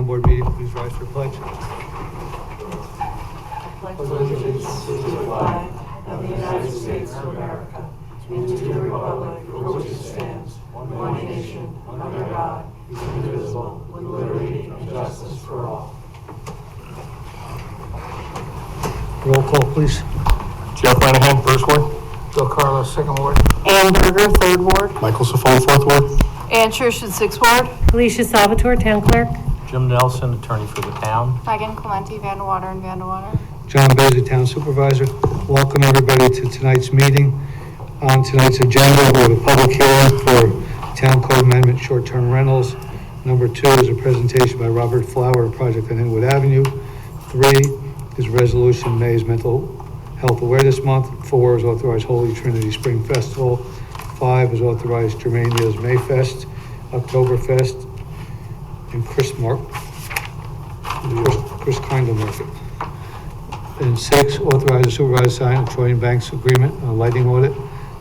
town board meeting, please rise for pledge. Pledge allegiance to the flag of the United States of America and to the republic for which it stands, one nation, under God, indivisible, with liberty and justice for all. Roll call, please. Jeff Lanahan, first ward. Bill Carlos, second ward. Ann Berger, third ward. Michael Safon, fourth ward. Ann Church, sixth ward. Alicia Salvatore, Town Clerk. Jim Nelson, attorney for the town. Megan Clementi, Vandewater and Vandewater. John Bezzi, Town Supervisor. Welcome everybody to tonight's meeting. On tonight's agenda, we have a public hearing for Town Code Amendment short-term rentals. Number 2 is a presentation by Robert Flower, a project on Inwood Avenue. 3 is resolution May's Mental Health Awareness Month. 4 is authorized Holy Trinity Spring Festival. 5 is authorized Germania's Mayfest, Oktoberfest, and Chris Kindle Market. And 6, authorize the supervisor to sign a Troy and Banks agreement on a lighting audit.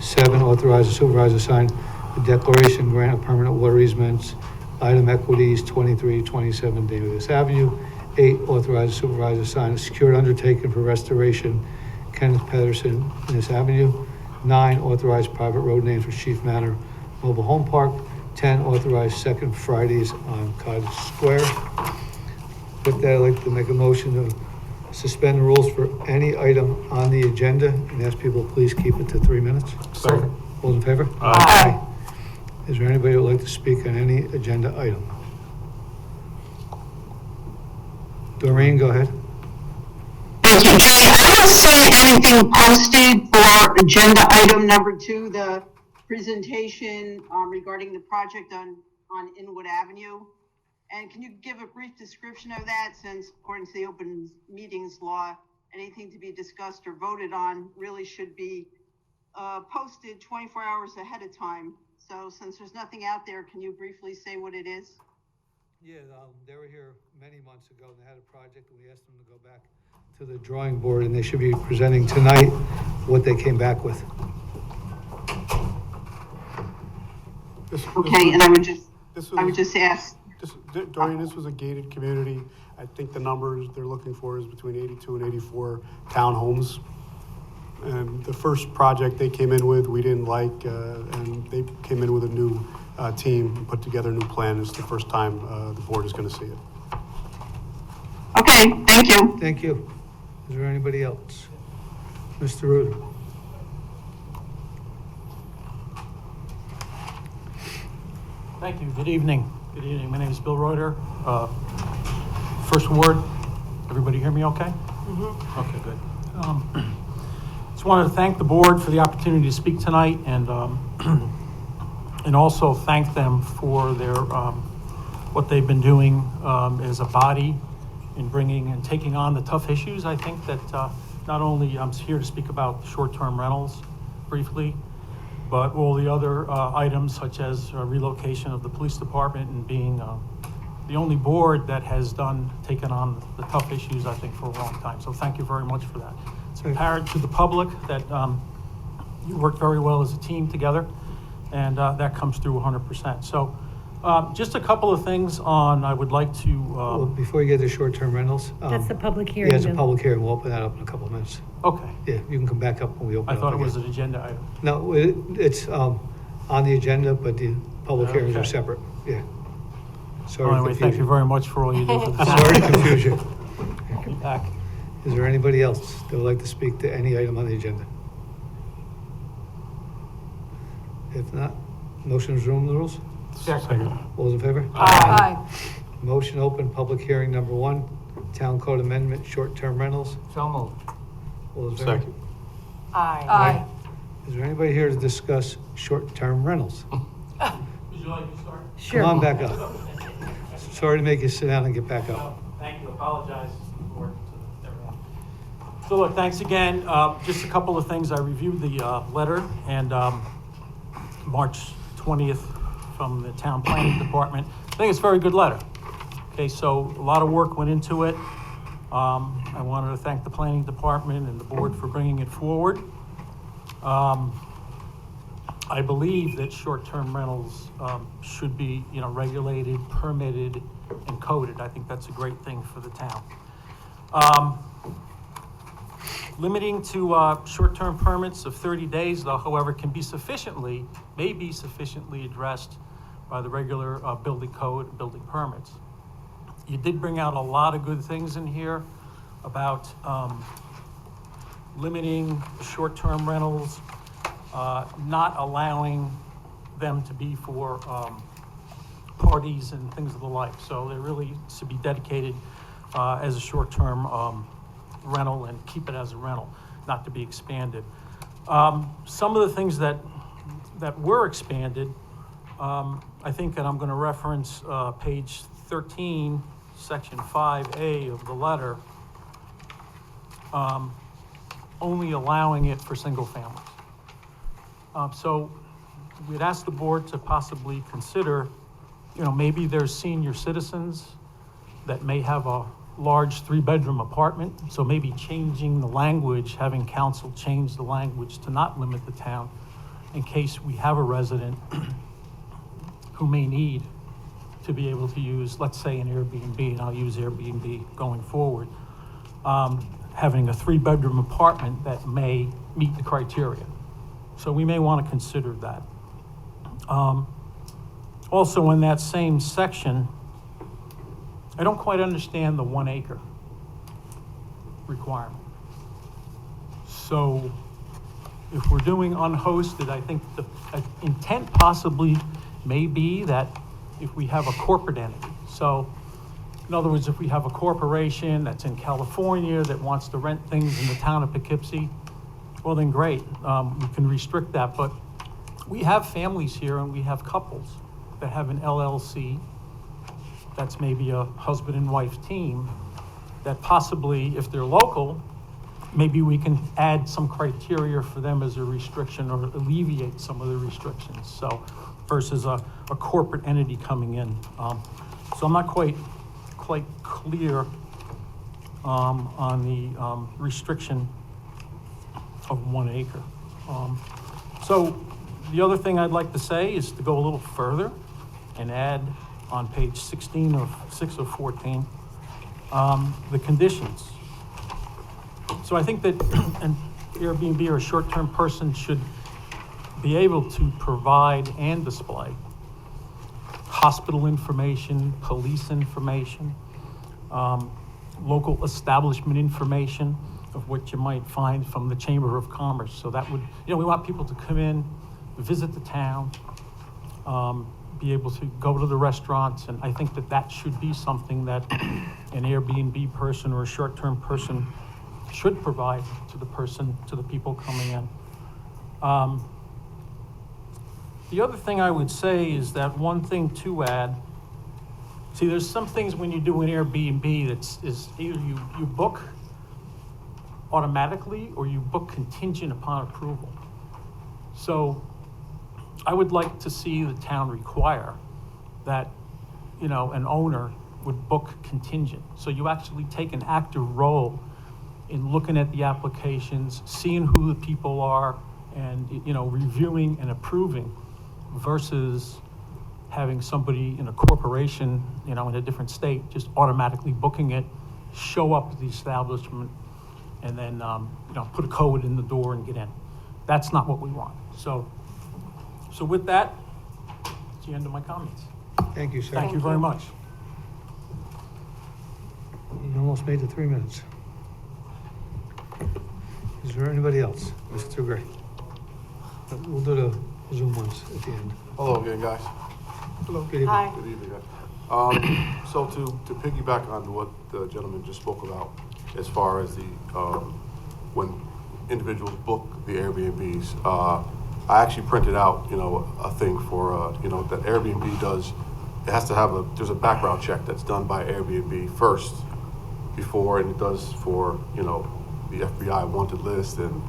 7, authorize the supervisor to sign a declaration grant of permanent water easements, item equities 2327 Davis Avenue. 8, authorize the supervisor to sign a secured undertaking for restoration, Kenneth Pedersen, Innis Avenue. 9, authorize private road names for Chief Manor Mobile Home Park. 10, authorize second Fridays on Cottage Square. With that, I'd like to make a motion to suspend the rules for any item on the agenda and ask people to please keep it to 3 minutes. Second. All in favor? Aye. Is there anybody who would like to speak on any agenda item? Doreen, go ahead. Thank you, Jay. I don't see anything posted for agenda item number 2, the presentation regarding the project on Inwood Avenue. And can you give a brief description of that, since according to the open meetings law, anything to be discussed or voted on really should be posted 24 hours ahead of time. So since there's nothing out there, can you briefly say what it is? Yeah, they were here many months ago and they had a project and we asked them to go back to the drawing board and they should be presenting tonight what they came back with. Okay, and I would just ask. Dorian, this was a gated community. I think the numbers they're looking for is between 82 and 84 townhomes. And the first project they came in with, we didn't like, and they came in with a new team and put together a new plan. It's the first time the board is going to see it. Okay, thank you. Thank you. Is there anybody else? Mr. Ruda. Thank you. Good evening. Good evening. My name is Bill Reuter, First Ward. Everybody hear me okay? Mm-hmm. Okay, good. Just wanted to thank the board for the opportunity to speak tonight and also thank them for their what they've been doing as a body in bringing and taking on the tough issues. I think that not only I'm here to speak about short-term rentals briefly, but all the other items such as relocation of the police department and being the only board that has taken on the tough issues, I think, for a long time. So thank you very much for that. It's apparent to the public that you work very well as a team together, and that comes through 100%. So just a couple of things I would like to... Well, before you get to short-term rentals. That's the public hearing. Yeah, it's a public hearing. We'll open that up in a couple of minutes. Okay. Yeah, you can come back up when we open I it up. thought it was again. an agenda item. No, it's on the agenda, but the public hearings are Okay. separate. Yeah. Sorry Well, to anyway, confuse thank you very much for all you do for the Sorry to confuse you. Be back. Is there anybody else that would like to speak to any item on the agenda? If not, motion to resume the rules? Second. All those in favor? Aye. Motion open, public hearing number 1, Town Code Amendment, short-term rentals. So moved. All those in favor? Second. Aye. Is there anybody here to discuss short-term rentals? Would you like to start? Sure. Come on back up. Sorry to make you sit down and get back up. Thank you. Apologize for everyone. So look, thanks again. Just a couple of things. I reviewed the letter and March 20th from the town planning department. I think it's a very good letter. Okay, so a lot of work went into it. I wanted to thank the planning department and the board for bringing it forward. I believe that short-term rentals should be, regulated, permitted, and coded. I think that's a great thing for the town. Limiting to short-term permits of 30 days, though, however, may be sufficiently addressed by the regular building code, building permits. You did bring out a lot of good things in here about limiting short-term rentals, not allowing them to be for parties and things of the like. So they really should be dedicated as a short-term rental and keep it as a rental, not to be expanded. Some of the things that were expanded, I think, and I'm going to reference page 13, section 5A of the letter, only allowing it for single families. So we'd ask the board to possibly consider, maybe there's senior citizens that may have a large 3-bedroom apartment. So maybe changing the language, having council change the language to not limit the town in case we have a resident who may need to be able to use, let's say, an Airbnb, and I'll use Airbnb going forward, having a 3-bedroom apartment that may meet the criteria. So we may want to consider that. Also, in that same section, I don't quite understand the 1 acre requirement. So if we're doing unhosted, I think the intent possibly may be that if we have a corporate entity. So in other words, if we have a corporation that's in California that wants to rent things in the town of Poughkeepsie, well then great, we can restrict that. But we have families here and we have couples that have an LLC that's maybe a husband and wife team that possibly, if they're local, maybe we can add some criteria for them as a restriction or alleviate some of the restrictions. So versus a corporate entity coming in. So I'm not quite clear on the restriction of 1 acre. So the other thing I'd like to say is to go a little further and add on page 16 of 6 of 14, the conditions. So I think that an Airbnb or a short-term person should be able to provide and display hospital information, police information, local establishment information of what you might find from the Chamber of Commerce. So that would, we want people to come in, visit the town, be able to go to the restaurants, and I think that should be something that an Airbnb person or a short-term person should provide to the people coming in. The other thing I would say is that one thing to add, see, there's some things when you do an Airbnb is either you book automatically or you book contingent upon approval. So I would like to see the town require that, an owner would book contingent. So you actually take an active role in looking at the applications, seeing who the people are, and, reviewing and approving versus having somebody in a corporation, in a different state, just automatically booking it, show up at the establishment, and then, put a code in the door and get in. That's not what we want. So with that, it's the end of my comments. Thank you, sir. Thank you very much. You almost made the 3 minutes. Is there anybody else? Mr. Gray? We'll do the Zoom ones at the end. Hello again, guys. Hello. Good evening. Hi. Good evening, guys. So to piggyback on what the gentleman just spoke about, as far as the when individuals book the Airbnbs, I actually printed out, a thing for, that Airbnb does. It has to have there's a background check that's done by Airbnb first before, and it does for, the FBI wanted list and,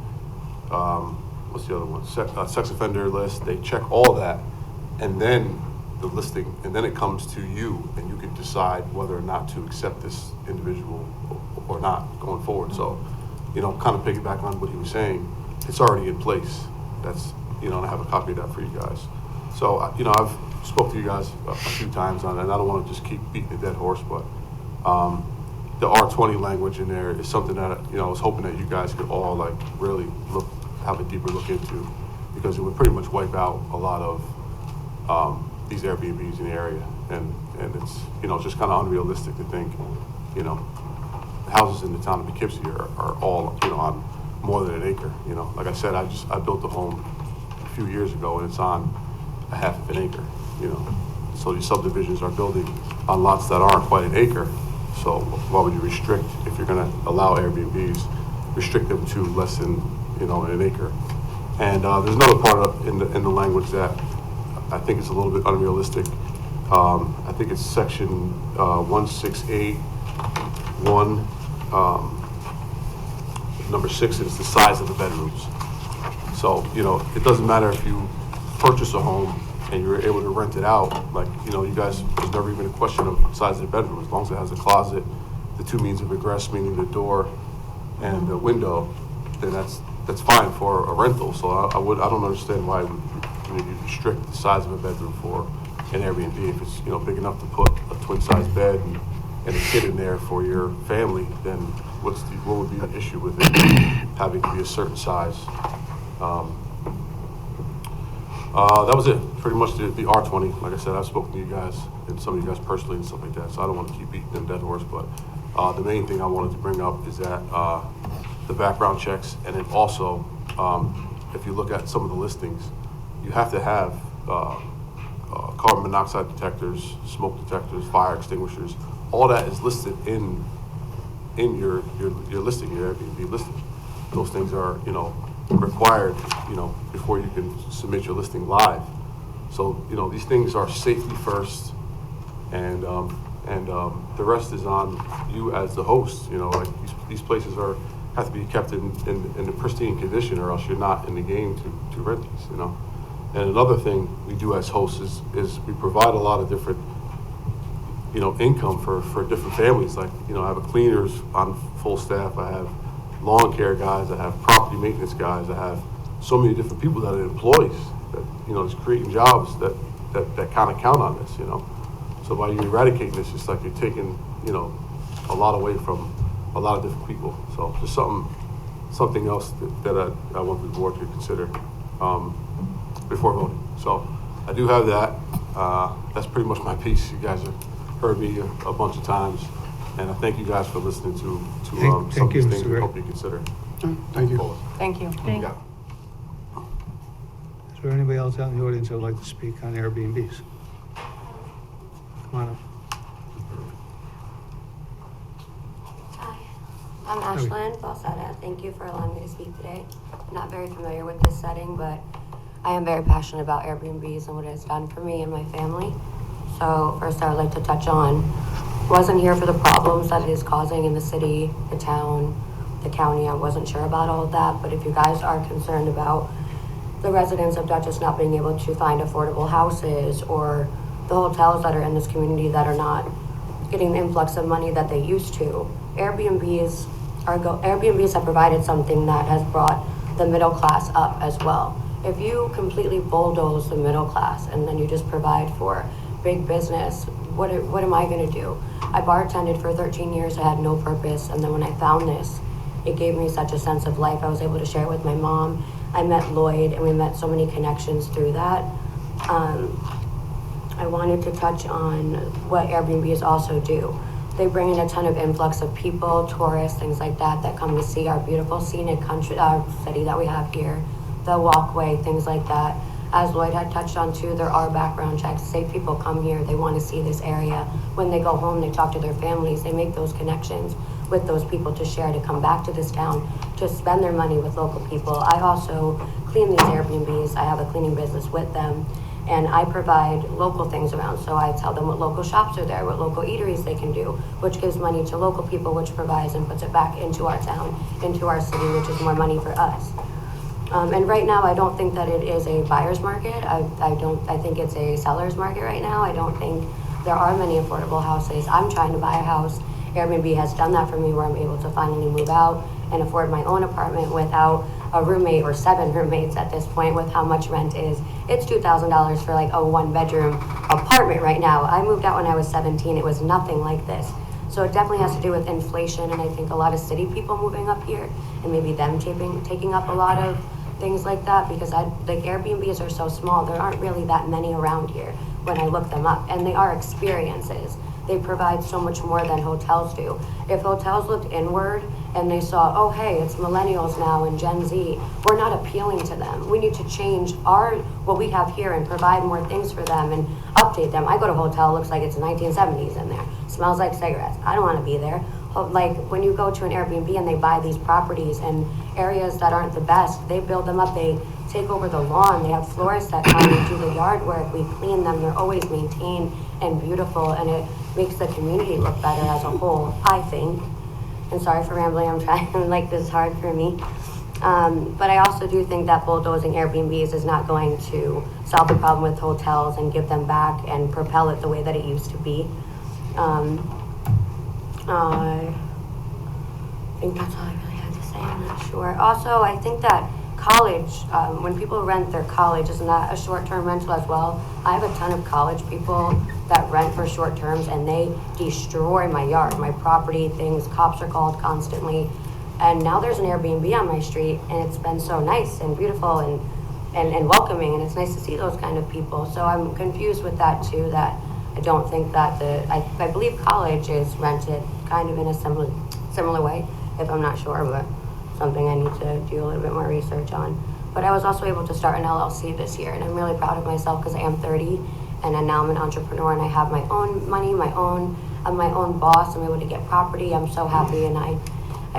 what's the other one? Sex offender list. They check all that, and then the listing, and then it comes to you, and you can decide whether or not to accept this individual or not going forward. So, kind of piggyback on what he was saying, it's already in place. That's, and I have a copy of that for you guys. So, I've spoke to you guys a few times on it, and I don't want to just keep beating a dead horse, but the R20 language in there is something that, I was hoping that you guys could all like really have a deeper look into, because it would pretty much wipe out a lot of these Airbnbs in the area, and it's, it's just kind of unrealistic to think, houses in the town of Poughkeepsie are all, on more than an acre. Like I said, I built a home a few years ago, and it's on a half of an acre. So these subdivisions are building on lots that aren't quite an acre. So why would you restrict, if you're going to allow Airbnbs, restrict them to less than an acre? And there's another part in the language that I think is a little bit unrealistic. I think it's section 168. Number 6 is the size of the bedrooms. So, it doesn't matter if you purchase a home and you're able to rent it out, like, you guys, there's never even a question of size of the bedroom. As long as it has a closet, the 2 means of egress, meaning the door and the window, then that's fine for a rental. So I don't understand why you restrict the size of a bedroom for an Airbnb. If it's, big enough to put a twin size bed and a kid in there for your family, then what would be the issue with it having to be a certain size? That was it. Pretty much the R20. Like I said, I've spoken to you guys and some of you guys personally and stuff like that, so I don't want to keep beating them dead horse, but the main thing I wanted to bring up is that the background checks, and then also, if you look at some of the listings, you have to have carbon monoxide detectors, smoke detectors, fire extinguishers. All that is listed in your listing, your Airbnb listing. Those things are, required, before you can submit your listing live. So, these things are safety first, and the rest is on you as the host. Like these places have to be kept in the pristine condition, or else you're not in the game to rent these. And another thing we do as hosts is we provide a lot of different income for different families. Like, I have a cleaners on full staff, I have lawn care guys, I have property maintenance guys, I have so many different people that are employees that, is creating jobs that kind of count on this, So by you eradicating this, it's like you're taking, a lot away from a lot of different people. So just something else that I want the board to consider before voting. So I do have that. That's pretty much my piece. You guys have heard me a bunch of times, and I thank you guys for listening to some of these things we hope you consider. Thank you. Thank you. Thanks. Is there anybody else out in the audience that would like to speak on Airbnbs? Come on up. Hi, I'm Ashlyn Balsetta. Thank you for allowing me to speak today. I'm not very familiar with this setting, but I am very passionate about Airbnbs and what it has done for me and my family. So first I would like to touch on, wasn't here for the problems that it is causing in the city, the town, the county. I wasn't sure about all of that, but if you guys are concerned about the residents of Dutchess not being able to find affordable houses, or the hotels that are in this community that are not getting the influx of money that they used to, Airbnbs have provided something that has brought the middle class up as well. If you completely bulldoze the middle class and then you just provide for big business, what am I going to do? I bartended for 13 years. I had no purpose, and then when I found this, it gave me such a sense of life. I was able to share it with my mom. I met Lloyd, and we met so many connections through that. I wanted to touch on what Airbnbs also do. They bring in a ton of influx of people, tourists, things like that come to see our beautiful scenic country, city that we have here, the walkway, things like that. As Lloyd had touched on too, there are background checks. Say people come here, they want to see this area. When they go home, they talk to their families, they make those connections with those people to share, to come back to this town, to spend their money with local people. I also clean these Airbnbs. I have a cleaning business with them, and I provide local things around. So I tell them what local shops are there, what local eateries they can do, which gives money to local people, which provides and puts it back into our town, into our city, which is more money for us. And right now, I don't think that it is a buyer's market. I think it's a seller's market right now. I don't think there are many affordable houses. I'm trying to buy a house. Airbnb has done that for me, where I'm able to finally move out and afford my own apartment without a roommate or 7 roommates at this point with how much rent is. It's $2,000 for like a 1-bedroom apartment right now. I moved out when I was 17. It was nothing like this. So it definitely has to do with inflation, and I think a lot of city people moving up here and maybe them taking up a lot of things like that, because like Airbnbs are so small, there aren't really that many around here when I look them up, and they are experiences. They provide so much more than hotels do. If hotels looked inward and they saw, oh, hey, it's millennials now and Gen Z, we're not appealing to them. We need to change what we have here and provide more things for them and update them. I go to a hotel, it looks like it's 1970s in there. Smells like cigarettes. I don't want to be there. Like when you go to an Airbnb and they buy these properties and areas that aren't the best, they build them up, they take over the lawn, they have florists that come and do the yard work, we clean them, they're always maintained and beautiful, and it makes the community look better as a whole, I think. And sorry for rambling, I'm trying, like this is hard for me. But I also do think that bulldozing Airbnbs is not going to solve the problem with hotels and give them back and propel it the way that it used to be. I think that's all I really had to say, I'm not sure. Also, I think that college, when people rent their college, isn't that a short-term rental as well? I have a ton of college people that rent for short terms, and they destroy my yard, my property, things. Cops are called constantly. And now there's an Airbnb on my street, and it's been so nice and beautiful and welcoming, and it's nice to see those kind of people. So I'm confused with that too, that I don't think that I believe college is rented kind of in a similar way, if I'm not sure, but something I need to do a little bit more research on. But I was also able to start an LLC this year, and I'm really proud of myself because I am 30, and now I'm an entrepreneur, and I have my own money, I'm my own boss. I'm able to get property. I'm so happy, and I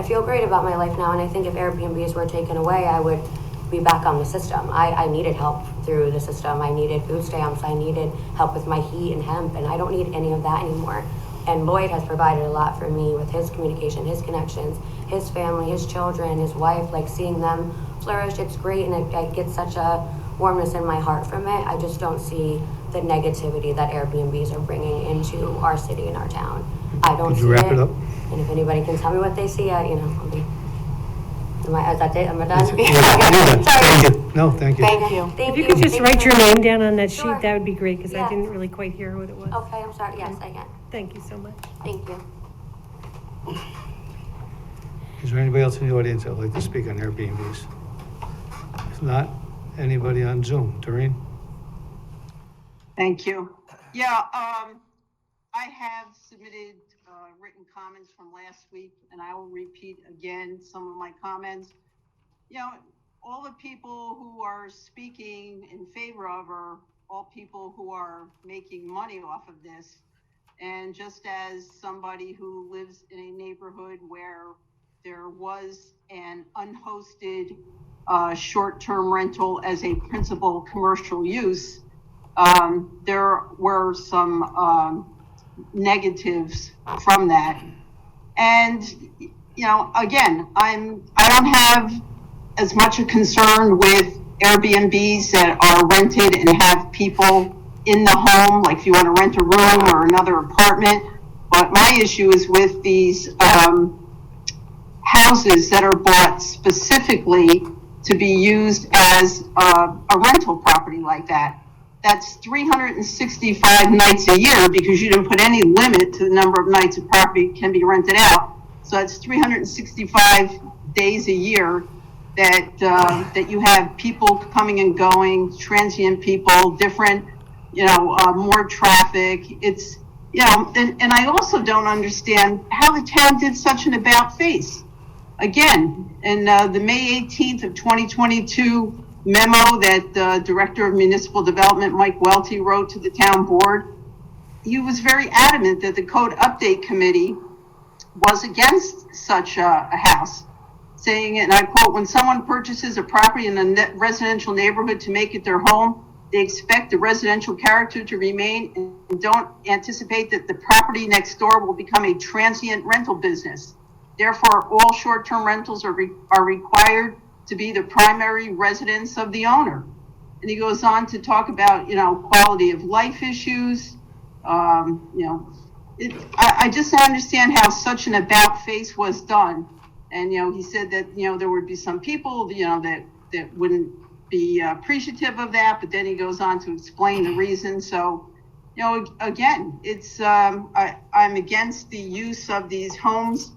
feel great about my life now, and I think if Airbnbs were taken away, I would be back on the system. I needed help through the system. I needed food stamps. I needed help with my heat and hemp, and I don't need any of that anymore. And Lloyd has provided a lot for me with his communication, his connections, his family, his children, his wife, like seeing them flourish. It's great, and I get such a warmness in my heart from it. I just don't see the negativity that Airbnbs are bringing into our city and our town. I don't see it. Could you wrap it up? And if anybody can tell me what they see, I'll be. Is that it? Am I done? Thank you. No, thank you. Thank you. If you could just write your name down on that sheet, Sure. that would be great, because I Yes. didn't really quite hear what it was. Okay, I'm sorry. Yes, I can. Thank you so much. Thank you. Is there anybody else in the audience that would like to speak on Airbnbs? If not, anybody on Zoom? Doreen? Thank you. Yeah, I have submitted written comments from last week, and I will repeat again some of my comments. You know, all the people who are speaking in favor of are all people who are making money off of this. And just as somebody who lives in a neighborhood where there was an unhosted short-term rental as a principal commercial use, there were some negatives from that. And, you know, again, I don't have as much a concern with Airbnbs that are rented and have people in the home, like if you want to rent a room or another apartment. But my issue is with these houses that are bought specifically to be used as a rental property like that. That's 365 nights a year, because you didn't put any limit to the number of nights a property can be rented out. So that's 365 days a year that you have people coming and going, transient people, different, more traffic. It's, and I also don't understand how the town did such an about face. Again, in the May 18th of 2022 memo that the Director of Municipal Development, Mike Welty, wrote to the town board, he was very adamant that the Code Update Committee was against such a house, saying, and I quote, "When someone purchases a property in a residential neighborhood to make it their home, they expect the residential character to remain and don't anticipate that the property next door will become a transient rental business. Therefore, all short-term rentals are required to be the primary residence of the owner." And he goes on to talk about, quality of life issues. I just don't understand how such an about face was done. And, he said that, there would be some people, that wouldn't be appreciative of that, but then he goes on to explain the reason. So, again, it's, I'm against the use of these homes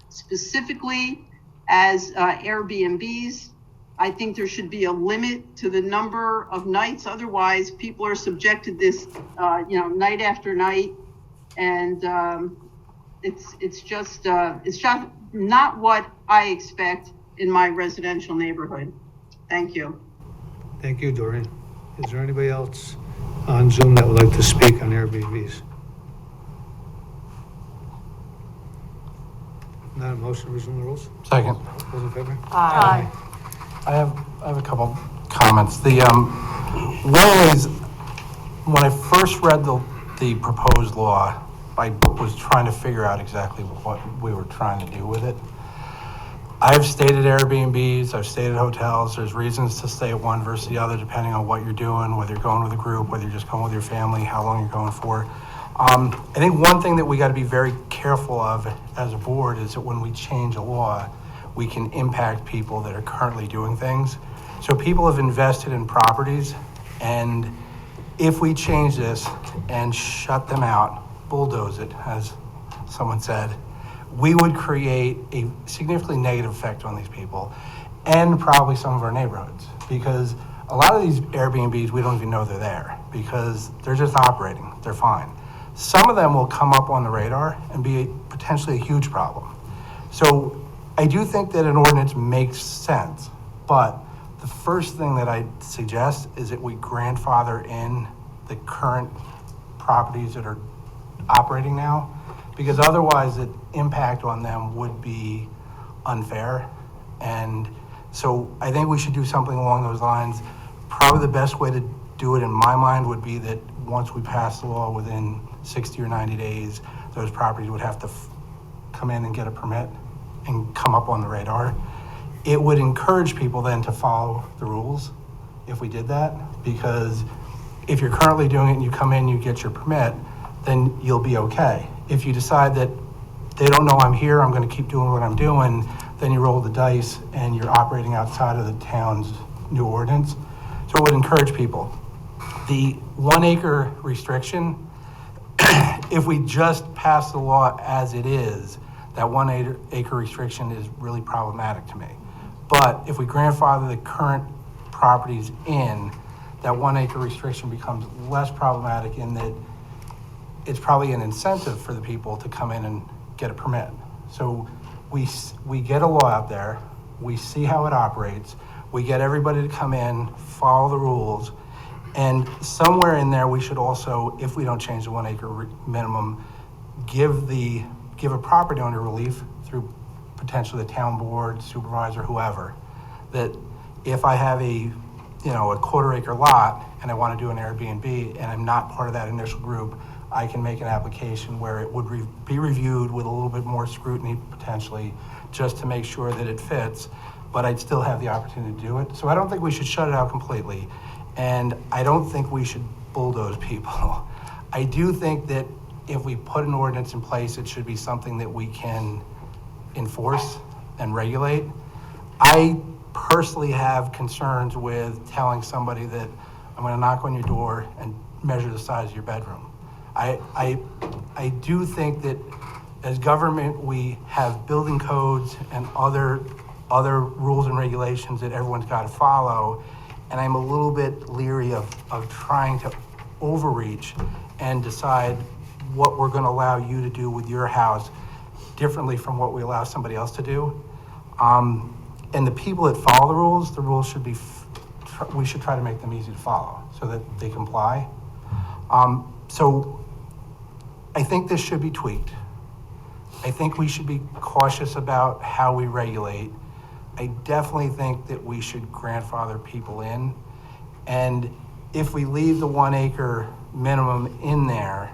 specifically as Airbnbs. I think there should be a limit to the number of nights. Otherwise, people are subjected this, night after night. And it's just not what I expect in my residential neighborhood. Thank you. Thank you, Doreen. Is there anybody else on Zoom that would like to speak on Airbnbs? Not a motion to resume the rules? Second. Those in favor? Aye. I have a couple comments. The, one is, when I first read the proposed law, I was trying to figure out exactly what we were trying to do with it. I've stated Airbnbs, I've stated hotels. There's reasons to stay at one versus the other, depending on what you're doing, whether you're going with a group, whether you're just going with your family, how long you're going for. I think one thing that we got to be very careful of as a board is that when we change a law, we can impact people that are currently doing things. So people have invested in properties, and if we change this and shut them out, bulldoze it, as someone said, we would create a significantly negative effect on these people and probably some of our neighborhoods, because a lot of these Airbnbs, we don't even know they're there because they're just operating, they're fine. Some of them will come up on the radar and be potentially a huge problem. So I do think that an ordinance makes sense, but the first thing that I suggest is that we grandfather in the current properties that are operating now, because otherwise the impact on them would be unfair. And so I think we should do something along those lines. Probably the best way to do it in my mind would be that once we pass the law within 60 or 90 days, those properties would have to come in and get a permit and come up on the radar. It would encourage people then to follow the rules if we did that, because if you're currently doing it and you come in, you get your permit, then you'll be okay. If you decide that they don't know I'm here, I'm going to keep doing what I'm doing, then you roll the dice and you're operating outside of the town's new ordinance. So it would encourage people. The 1 acre restriction, if we just pass the law as it is, that 1 acre restriction is really problematic to me. But if we grandfather the current properties in, that 1 acre restriction becomes less problematic in that it's probably an incentive for the people to come in and get a permit. So we get a law out there, we see how it operates, we get everybody to come in, follow the rules, and somewhere in there we should also, if we don't change the 1 acre minimum, give a property owner relief through potentially the town board, supervisor, whoever, that if I have a 1/4 acre lot and I want to do an Airbnb and I'm not part of that initial group, I can make an application where it would be reviewed with a little bit more scrutiny potentially, just to make sure that it fits, but I'd still have the opportunity to do it. So I don't think we should shut it out completely, and I don't think we should bulldoze people. I do think that if we put an ordinance in place, it should be something that we can enforce and regulate. I personally have concerns with telling somebody that I'm going to knock on your door and measure the size of your bedroom. I do think that as government, we have building codes and other rules and regulations that everyone's got to follow, and I'm a little bit leery of trying to overreach and decide what we're going to allow you to do with your house differently from what we allow somebody else to do. And the people that follow the rules should be, we should try to make them easy to follow so that they comply. So I think this should be tweaked. I think we should be cautious about how we regulate. I definitely think that we should grandfather people in. And if we leave the 1 acre minimum in there,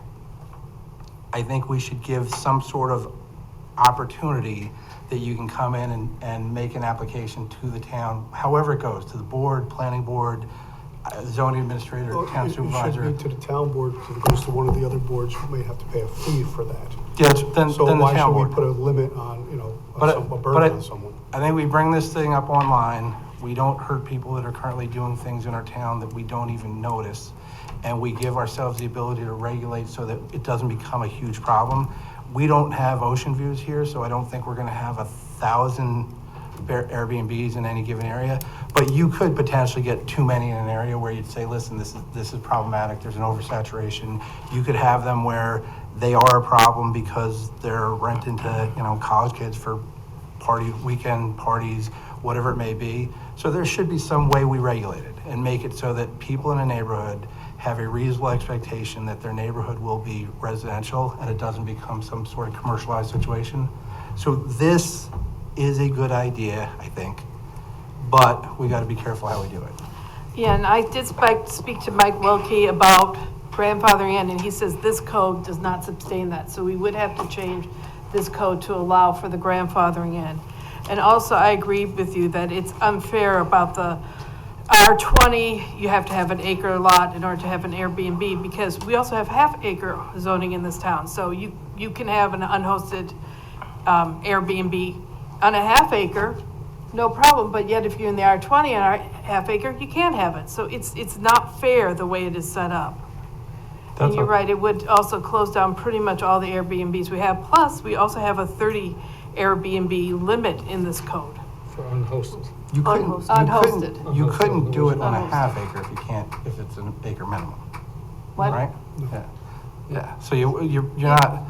I think we should give some sort of opportunity that you can come in and make an application to the town, however it goes, to the board, planning board, zoning administrator, town supervisor. It should be to the town board, because if it goes to one of the other boards, you may have to pay a fee for that. Yeah, then So the why town should we board. put a limit on, But, a but burden on someone. I think we bring this thing up online, we don't hurt people that are currently doing things in our town that we don't even notice, and we give ourselves the ability to regulate so that it doesn't become a huge problem. We don't have ocean views here, so I don't think we're gonna have 1,000 Airbnbs in any given area, but you could potentially get too many in an area where you'd say, listen, this is problematic, there's an oversaturation. You could have them where they are a problem because they're renting to, college kids for weekend parties, whatever it may be. So there should be some way we regulate it and make it so that people in a neighborhood have a reasonable expectation that their neighborhood will be residential and it doesn't become some sort of commercialized situation. So this is a good idea, I think, but we got to be careful how we do it. Yeah, and I did speak to Mike Wilkie about grandfathering in, and he says this code does not sustain that. So we would have to change this code to allow for the grandfathering in. And also, I agree with you that it's unfair about the R20, you have to have an acre lot in order to have an Airbnb, because we also have half-acre zoning in this town. So you can have an unhosted Airbnb on a half acre, no problem, but yet if you're in the R20 and half acre, you can't have it. So it's not fair the way it is set up. And you're right, it would also close down pretty much all the Airbnbs we have. Plus, we also have a 30 Airbnb limit in this code. For unhosted. You couldn't do it on a Unhosted. half acre if it's an acre minimum, What? right? Yeah, so you're not,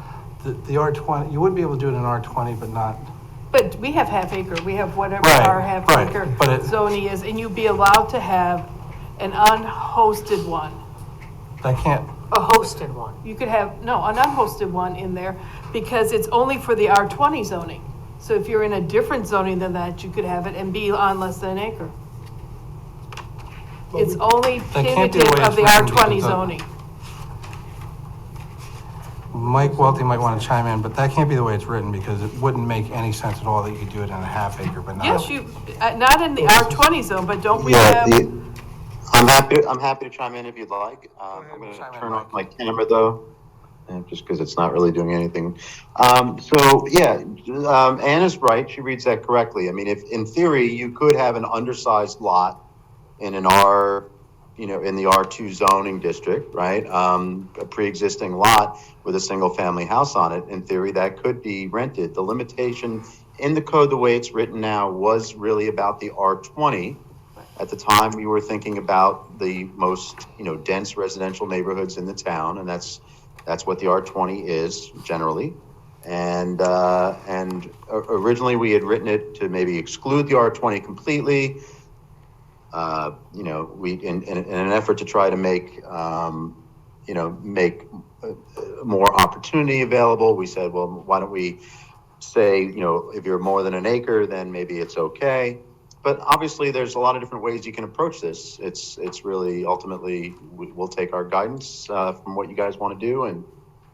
the R20, you would be able to do it in R20, but not. But we have half acre, we have whatever Right, our half right, acre but zoning is, and you'd be allowed to have an unhosted one. That can't, A hosted one. You could have, an unhosted one in there, because it's only for the R20 zoning. So if you're in a different zoning than that, you could have it and be on less than an acre. It's only That can't be the punitive way of it's the written R20 because of- zoning. Mike Welty might want to chime in, but that can't be the way it's written because it wouldn't make any sense at all that you could do it in a half acre, but not. Yes, not in the R20 zone, but don't we Yeah, have? I'm happy to chime in if you'd like. I'm going to Chime in, turn Mike. off my camera though, just because it's not really doing anything. Anna's right. She reads that correctly. I mean, if in theory you could have an undersized lot in an in the R2 zoning district, right? A pre-existing lot with a single family house on it. In theory, that could be rented. The limitation in the code, the way it's written now, was really about the R20. At the time, we were thinking about the most, dense residential neighborhoods in the town, and that's what the R20 is generally. And originally we had written it to maybe exclude the R20 completely. We in an effort to try to make more opportunity available, we said, well, why don't we say, if you're more than an acre, then maybe it's okay. But obviously, there's a lot of different ways you can approach this. It's really ultimately we'll take our guidance from what you guys want to do, and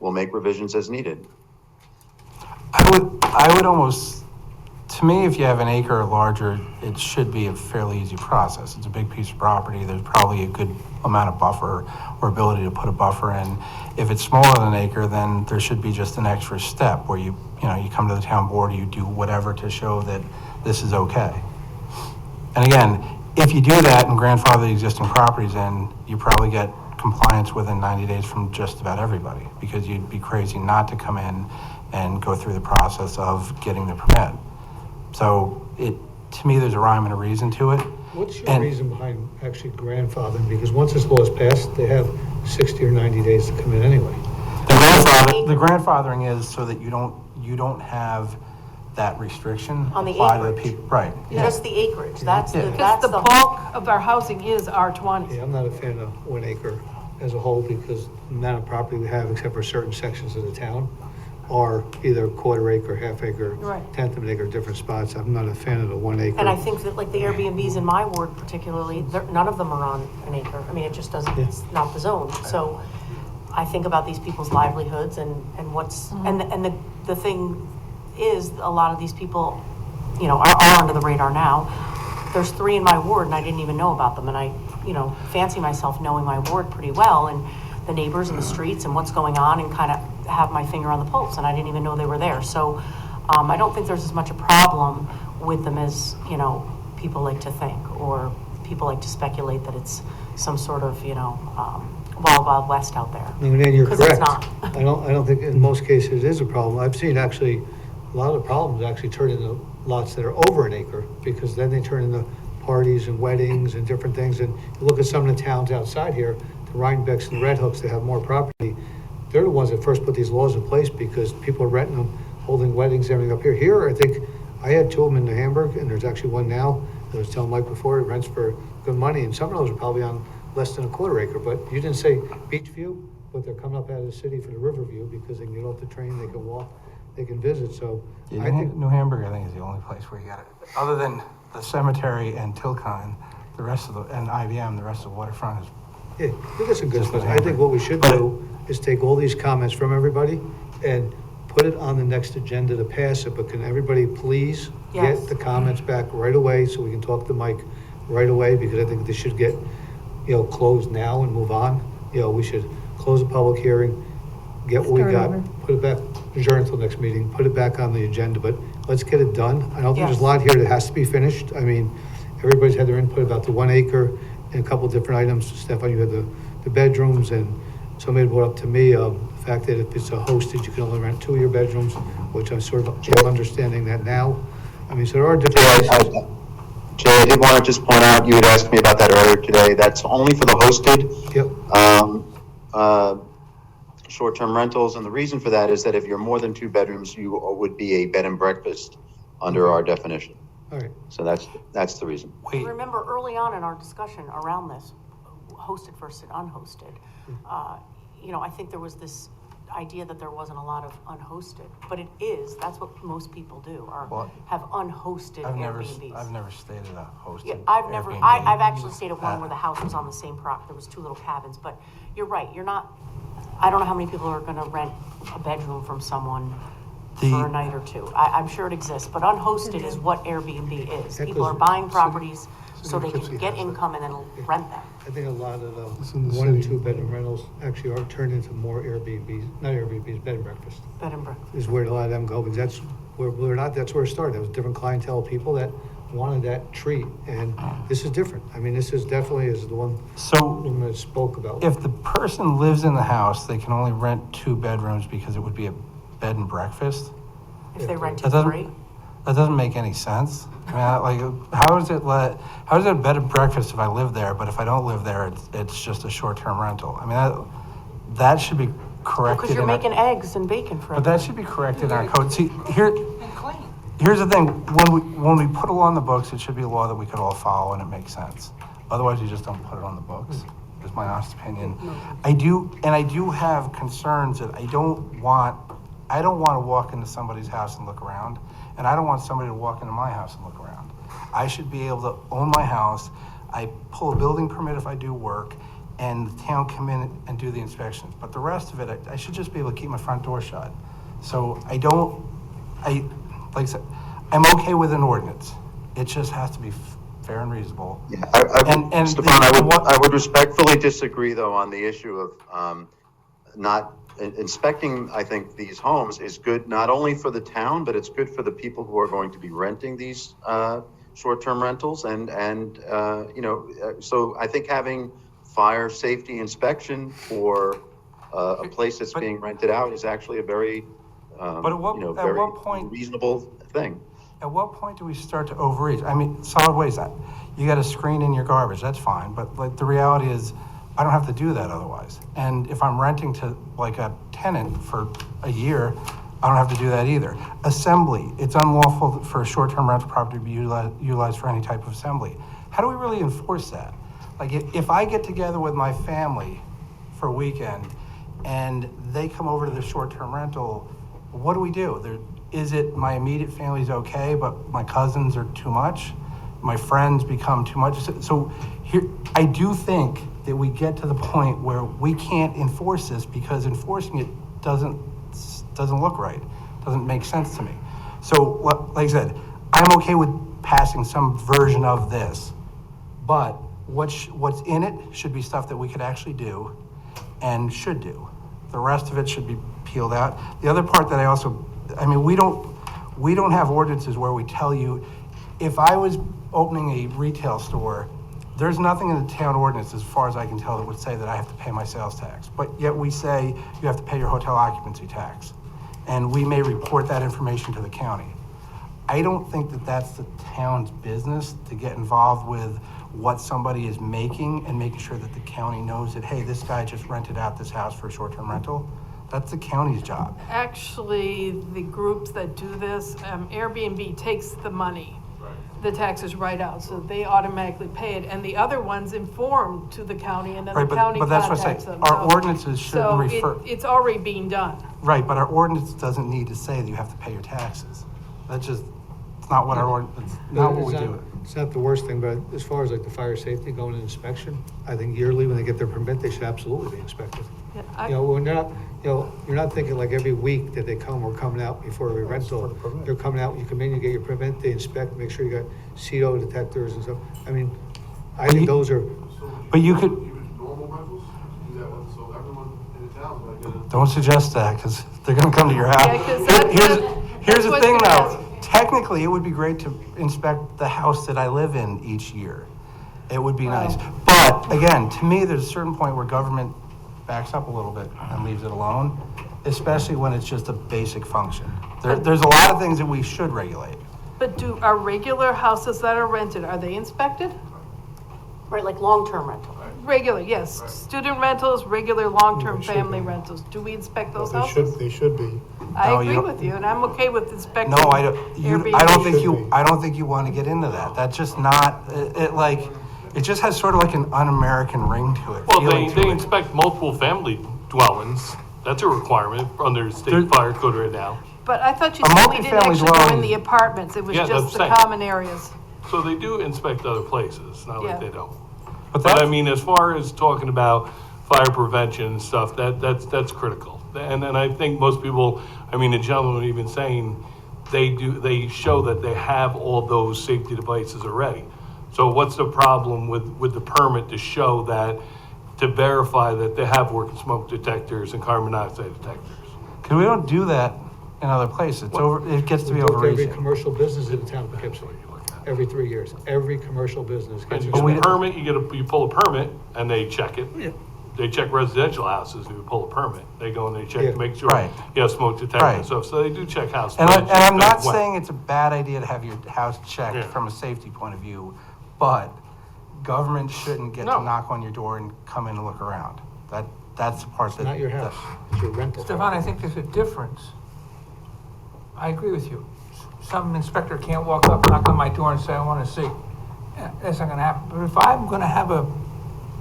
we'll make revisions as needed. I would almost, to me, if you have an acre or larger, it should be a fairly easy process. It's a big piece of property. There's probably a good amount of buffer or ability to put a buffer in. If it's smaller than an acre, then there should be just an extra step where you come to the town board, you do whatever to show that this is okay. And again, if you do that and grandfather the existing properties in, you probably get compliance within 90 days from just about everybody, because you'd be crazy not to come in and go through the process of getting the permit. So to me, there's a rhyme and a reason to it. What's your reason behind actually grandfathering? Because once this law is passed, they have 60 or 90 days to come in anyway. The grandfathering is so that you don't have that restriction On the apply to the acreage. people. Right. Just the acreage, that's the, Because that's the the. bulk of our housing is R20. Yeah, I'm not a fan of 1 acre as a whole, because the amount of property we have, except for certain sections of the town, are either quarter acre, half acre, Right. tenth of an acre, different spots. I'm not a fan of the 1 acre. And I think that like the Airbnbs in my ward particularly, none of them are on an acre. I mean, it just doesn't, it's not the zone. So I think about these people's livelihoods and what's, and the thing is, a lot of these people, are under the radar now. There's 3 in my ward and I didn't even know about them. And I, fancy myself knowing my ward pretty well and the neighbors and the streets and what's going on, and kind of have my finger on the pulse. And I didn't even know they were there. So I don't think there's as much a problem with them as, you know, people like to think, or people like to speculate that it's some sort of, you know, wild, wild west out there. No, Nan, you're 'Cause it's correct. not. I don't think in most cases it is a problem. I've seen actually, a lot of the problems actually turn into lots that are over an acre, because then they turn into parties and weddings and different things. And you look at some of the towns outside here, the Rhinebeck's and the Red Hooks, that have more property. They're the ones that first put these laws in place because people are renting them, holding weddings, everything up here. Here, I think, I had two of them in New Hamburg, and there's actually one now. I was telling Mike before, it rents for good money, and some of those are probably on less than a quarter acre. But you didn't say Beachview, but they're coming up out of the city for the Riverview because they can get off the train, they can walk, they can visit, so Yeah, I think. New Hamburg, I think, is the only place where you got it. Other than the cemetery and Tilcon, the rest of the, and IBM, the rest of the waterfront is, Yeah, we got some good Just stuff. the I think what we should But- do is take all these comments from everybody and put it on the next agenda to pass it, but can everybody please Yes. get the comments back right away so we can talk to Mike right away, because I think they should get, closed now and move on. We should close the public hearing, get what we Start got, over. put it back, adjourn until next meeting, put it back on the agenda, but let's get it done. I don't think there's a Yes. lot here that has to be finished. I mean, everybody's had their input about the 1 acre and a couple different items. Stefan, you had the bedrooms, and somebody brought up to me, the fact that if it's a hosted, you can only rent 2 of your bedrooms, which I'm sort of understanding that now. I mean, so there are different places. Jay, I did want to just point out, you had asked me about that earlier today, that's only for the hosted. Yep, Short-term rentals, and the reason for that is that if you're more than 2 bedrooms, you would be a bed and breakfast under our definition. all right. So that's the reason. wait, Remember, early on in our discussion around this, hosted versus unhosted, I think there was this idea that there wasn't a lot of unhosted, but it is, that's what most people do, Well, have unhosted I've never Airbnbs. stayed at a hosted Yeah, I've Airbnb. actually stayed at one where the house was on the same there was 2 little cabins, but you're right, I don't know how many people are gonna rent a bedroom from someone for a night or 2. I'm sure it exists, but unhosted is what Airbnb is. That People are goes- buying properties so they Poughkeepsie can get has that. income and then rent them. I think a lot of It's the in the 1 and city. 2 bedroom rentals actually are turned into more Airbnbs, not Airbnbs, bed and breakfast, Bed and breakfast. is where a lot of them go, because that's where, believe it or not, that's where it started. There was different clientele of people that wanted that treat, and this is different. I mean, this is definitely is the one So woman that spoke about. if the person lives in the house, they can only rent 2 bedrooms because it would be a bed and breakfast? If they rent That it doesn't- free. That doesn't make any sense. I mean, how is it a bed and breakfast if I live there, but if I don't live there, it's just a short-term rental? I mean, that should be corrected. Because you're in our- making eggs and bacon for But that should be corrected in our code. See, here's the thing, when we put a law on the books, it should be a law that we could all follow and it makes sense. Otherwise, you just don't put it on the books, is my honest opinion. I do have concerns that I don't want to walk into somebody's house and look around, and I don't want somebody to walk into my house and look around. I should be able to own my house, I pull a building permit if I do work, and the town come in and do the inspections. But the rest of it, I should just be able to keep my front door shut. So like I said, I'm okay with an ordinance. It just has to be fair and reasonable. Yeah, And Stefan, I would respectfully disagree, though, on the issue of not inspecting. I think these homes is good not only for the town, but it's good for the people who are going to be renting these short-term rentals. So I think having fire safety inspection for a place that's being rented out is actually a very, But at what very point- reasonable thing. At what point do we start to overreach? I mean, solid waste, you got to screen in your garbage, that's fine, but like the reality is, I don't have to do that otherwise. And if I'm renting to like a tenant for a year, I don't have to do that either. Assembly, it's unlawful for a short-term rental property to be utilized for any type of assembly. How do we really enforce that? Like if I get together with my family for a weekend and they come over to the short-term rental, what do we do? Is it my immediate family's okay, but my cousins are too much? My friends become too much? So here, I do think that we get to the point where we can't enforce this because enforcing it doesn't look right, doesn't make sense to me. So like I said, I'm okay with passing some version of this, but what's in it should be stuff that we could actually do and should do. The rest of it should be peeled out. The other part that we we don't have ordinances where we tell you, if I was opening a retail store, there's nothing in the town ordinance, as far as I can tell, that would say that I have to pay my sales tax. But yet we say you have to pay your hotel occupancy tax. And we may report that information to the county. I don't think that that's the town's business to get involved with what somebody is making and making sure that the county knows that, hey, this guy just rented out this house for a short-term rental. That's the county's job. Actually, the groups that do this, Airbnb takes the money, the taxes right out, so they automatically pay it, and the other ones inform to the county, and then Right, the county but that's what contacts I'm saying. them. Our ordinances shouldn't refer. So it's already being done. Right, but our ordinance doesn't need to say that you have to pay your taxes. That's just, it's not what our ordinance, it's not what we do. It's not the worst thing, but as far as like the fire safety going to inspection, I think yearly when they get their permit, they should absolutely be inspected. Yeah, You know, when they're not, you know, you're not thinking like every week that they come, we're coming out before every rental. They're coming out, you come in, you get your permit, they inspect, make sure you got CO detectors and stuff. I mean, I think those are, But you could, Even normal rentals, do that one, so everyone in the town is gonna get a. don't suggest that, because they're gonna come to your house. Yeah, 'cause that's Here's the what's thing gonna though, happen. technically, it would be great to inspect the house that I live in each year. It would be nice. But again, to me, there's a certain point where government backs up a little bit and leaves it alone, especially when it's just a basic function. There's a lot of things that we should regulate. But do our regular houses that are rented, are they inspected? Right, like long-term rental. Regular, yes. Student rentals, regular long-term family rentals. Do we inspect those houses? They should be. I No, agree you- with you, and I'm okay with inspecting. No, I don't, Airbnb. I don't think you want to get into that. That's just not, it just has sort of like an un-American ring to it. Well, feeling to they it. inspect multiple family dwellings. That's a requirement under state fire code right now. But I thought you A said we didn't multifamily actually go in dwelling- the apartments, it was Yeah, just that's the saying. common areas. So they do inspect other places, not Yeah. like they don't. But But I that's- mean, as far as talking about fire prevention and stuff, that's critical. And then I think most people, I mean, the gentleman even saying, they show that they have all those safety devices already. So what's the problem with the permit to show that, to verify that they have working smoke detectors and carbon monoxide detectors? Because we don't do that in other places. It gets to be we do it to every overreaching. commercial business in the town of Poughkeepsie, every 3 years. Every commercial business And gets you But we- get a permit, you pull a permit, and they check it. They check residential houses, if you pull a permit, they go and they check Yeah. to make sure Right. you have smoke detector and Right. stuff, so they do check house. And permits, I'm not check when. saying it's a bad idea to have your house checked Yeah. from a safety point of view, but government shouldn't get No. to knock on your door and come in and look around. That's the part It's that. not your house, it's your rental. Stefan, I think there's a difference. I agree with you. Some inspector can't walk up, knock on my door and say, I want to see. Yeah, that's not gonna happen. But if I'm gonna have a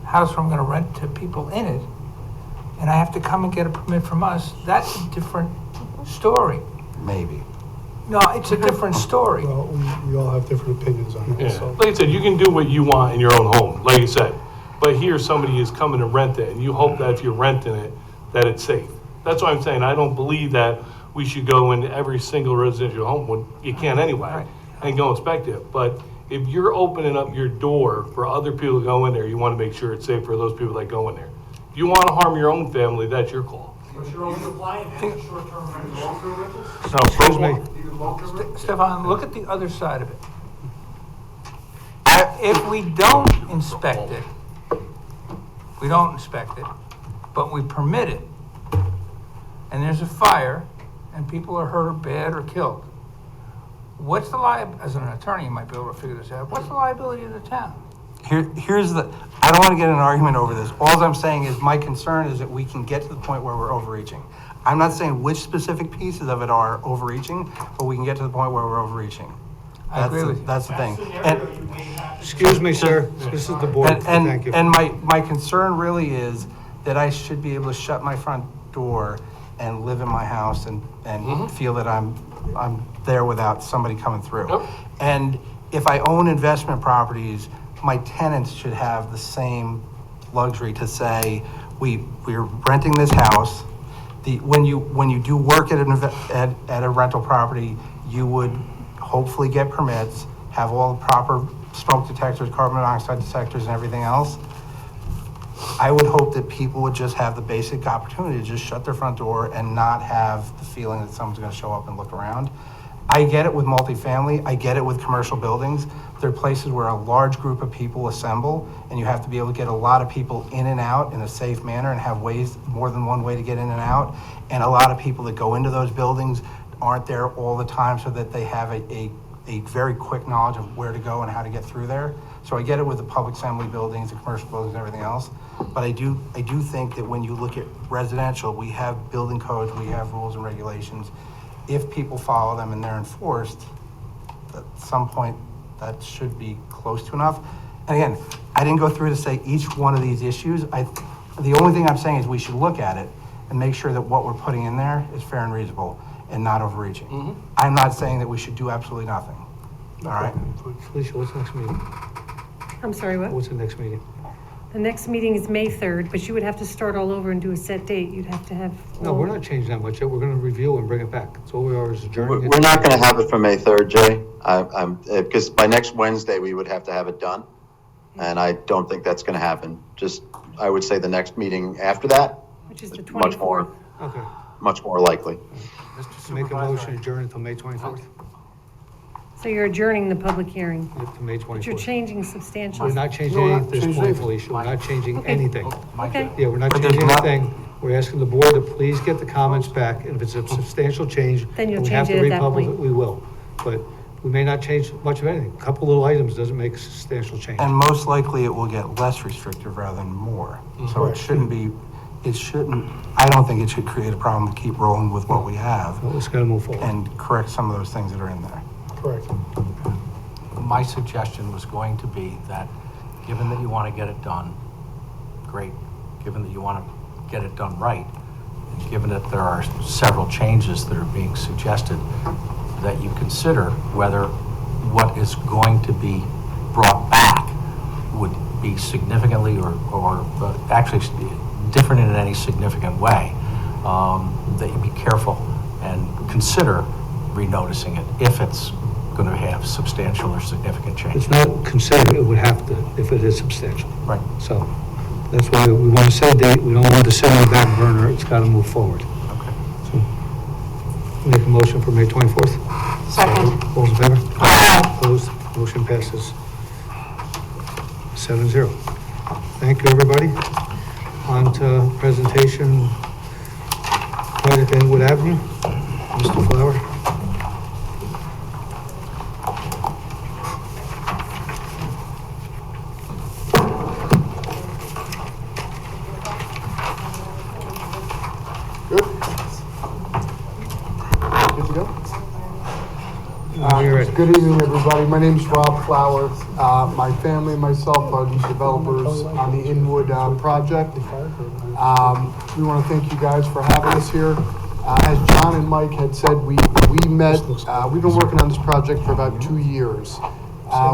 house where I'm gonna rent to people in it, and I have to come and get a permit from us, that's a different story. Maybe. No, it's a different story. Well, we all have different opinions on it, Yeah, so. like I said, you can do what you want in your own home, like I said. But here, somebody is coming to rent it, and you hope that if you're renting it, that it's safe. That's why I'm saying, I don't believe that we should go into every single residential home, when you can't anyway, and go inspect it. But if you're opening up your door for other people to go in there, you want to make sure it's safe for those people that go in there. If you want to harm your own family, that's your call. So, Excuse me. Stefan, look at the other side of it. If we don't inspect it, but we permit it, and there's a fire, and people are hurt or bad or killed, what's the as an attorney, you might be able to figure this out, what's the liability of the town? here's the, I don't want to get in an argument over this. All I'm saying is my concern is that we can get to the point where we're overreaching. I'm not saying which specific pieces of it are overreaching, but we can get to the point where we're overreaching. I agree with you. That's the thing. And, Excuse me, sir, this is the board, thank you. And my concern really is that I should be able to shut my front door and live in my house and feel that I'm there without somebody coming through. Yep. And if I own investment properties, my tenants should have the same luxury to say, we're renting this house. When you do work at a rental property, you would hopefully get permits, have all the proper smoke detectors, carbon monoxide detectors, and everything else. I would hope that people would just have the basic opportunity to just shut their front door and not have the feeling that someone's gonna show up and look around. I get it with multifamily, I get it with commercial buildings. There are places where a large group of people assemble, and you have to be able to get a lot of people in and out in a safe manner and have ways, more than one way to get in and out. And a lot of people that go into those buildings aren't there all the time, so that they have a very quick knowledge of where to go and how to get through there. So I get it with the public assembly buildings, the commercial buildings, and everything else. But I do think that when you look at residential, we have building codes, we have rules and regulations. If people follow them and they're enforced, at some point, that should be close to enough. And again, I didn't go through to say each one of these issues. The only thing I'm saying is we should look at it and make sure that what we're putting in there is fair and reasonable and not overreaching. I'm not saying that we should do absolutely nothing. All right? Felicia, what's the next meeting? I'm sorry, what? What's the next meeting? The next meeting is May 3rd, but you would have to start all over and do a set date. You'd have to have. No, we're not changing that much yet. We're gonna review and bring it back. So all we are is adjourning it. We're not going to have it for May 3rd, Jay. Because by next Wednesday, we would have to have it done. And I don't think that's going to happen. Just, I would say the next meeting after that, Which is the much more, 24th. Okay. much more likely. Make a motion to adjourn until May 24th, So you're adjourning the public hearing, to May but you're 24th. changing We're substantially. not changing No, we're anything not at this changing point, anything. Felicia. We're not changing Okay. anything. Okay. Yeah, we're not But there's changing not- anything. We're asking the board to please get the comments back, and if it's a substantial change, Then you'll and we have change to it at that republish point. it, we will. But we may not change much of anything. A couple little items doesn't make a substantial change. And most likely it will get less restrictive rather than more. So it shouldn't be, I don't think it should create a problem to keep rolling with what we have Well, it's gotta move forward. and correct some of those things that are in there. Correct. My suggestion was going to be that, given that you want to get it done, great. Given that you want to get it done right, and given that there are several changes that are being suggested, that you consider whether what is going to be brought back would be significantly or actually different in any significant way, that you be careful and consider renoticing it if it's going to have substantial or significant change. It's not considered, it would have to, if it is substantial. Right. So that's why we want to set a date. We don't want to sit on the back burner. It's got to move forward. Okay. So make a motion for May 24th. Second. All those in favor? Opposed? Motion passes 7-0. Thank you, everybody. On to presentation, project Inwood Avenue. Mr. Flower. Good to go? You're ready. Good evening, everybody. My name's Rob Flower. My family and myself are the developers on the Inwood project. We want to thank you guys for having us here. As John and Mike had said, we met, we've been working on this project for about 2 years.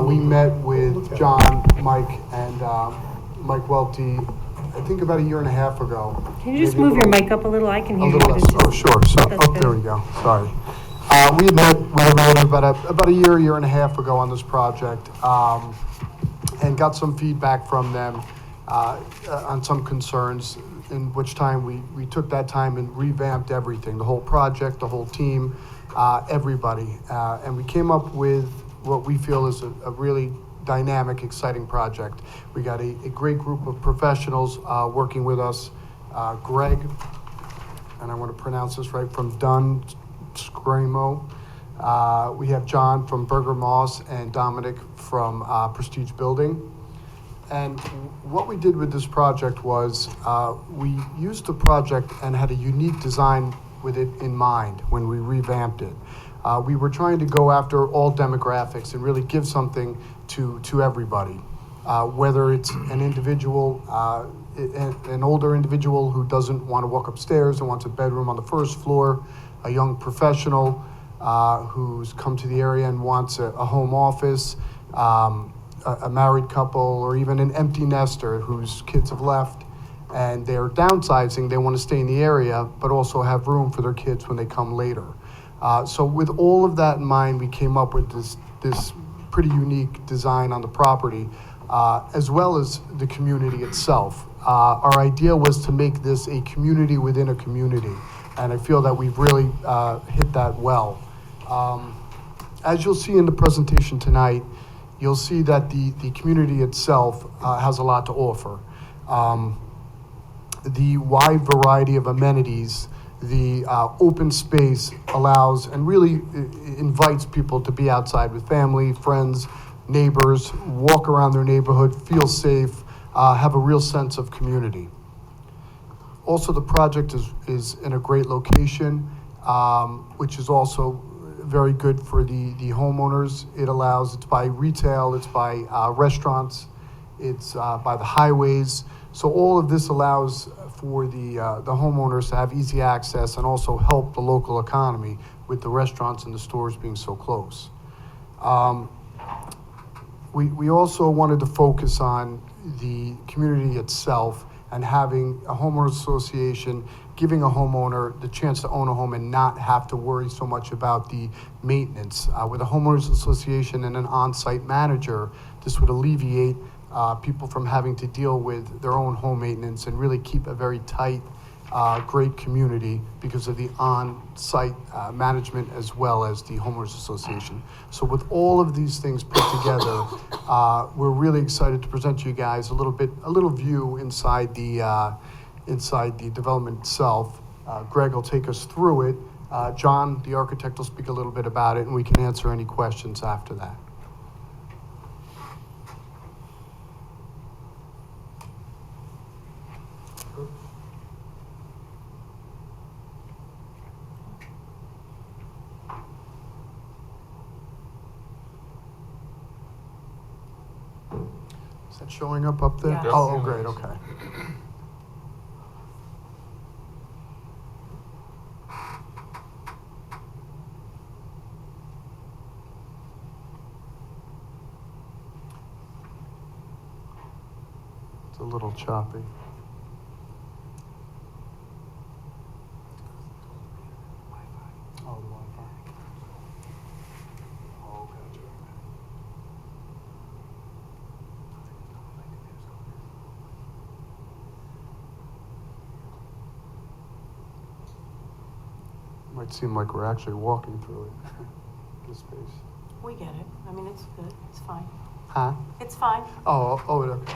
We met with John, Mike, and Mike Welty, I think about 1.5 years ago. Can you just Maybe a move your little- mic up a little? I can A hear you. little but less, it's just- oh, sure, so, That's oh, there better. we go, sorry. We had met with everyone about a year and a half ago on this project, and got some feedback from them, on some concerns, in which time we took that time and revamped everything, the whole project, the whole team, everybody. And we came up with what we feel is a really dynamic, exciting project. We got a great group of professionals, working with us, Greg, and I want to pronounce this right, from Dunn Scramo. We have John from Berger Moss and Dominic from Prestige Building. And what we did with this project was we used the project and had a unique design with it in mind when we revamped it. We were trying to go after all demographics and really give something to everybody, whether it's an individual, an older individual who doesn't want to walk upstairs and wants a bedroom on the first floor, a young professional who's come to the area and wants a home office, a married couple, or even an empty nester whose kids have left and they're downsizing. They want to stay in the area, but also have room for their kids when they come later. So with all of that in mind, we came up with this pretty unique design on the property, as well as the community itself. Our idea was to make this a community within a community, and I feel that we've really hit that well. As you'll see in the presentation tonight, you'll see that the community itself has a lot to offer. The wide variety of amenities, the open space allows and really invites people to be outside with family, friends, neighbors, walk around their neighborhood, feel safe, have a real sense of community. Also, the project is in a great location, which is also very good for the homeowners. It's by retail, it's by restaurants, it's by the highways. So all of this allows for the homeowners to have easy access and also help the local economy with the restaurants and the stores being so close. We also wanted to focus on the community itself and having a homeowners association, giving a homeowner the chance to own a home and not have to worry so much about the maintenance. With a homeowners association and an on-site manager, this would alleviate people from having to deal with their own home maintenance and really keep a very tight, great community because of the on-site management as well as the homeowners association. So with all of these things put together, we're really excited to present to you guys a little view inside the development itself. Greg will take us through it. John, the architect, will speak a little bit about it, and we can answer any questions after that. Is that showing up there? Yes. Oh, great, okay. It's a little choppy. Oh, the Wi-Fi. Oh, gotcha. Might seem like we're actually walking through it, this space. We get it. I mean, it's good. It's fine. Huh? It's fine. Oh, okay.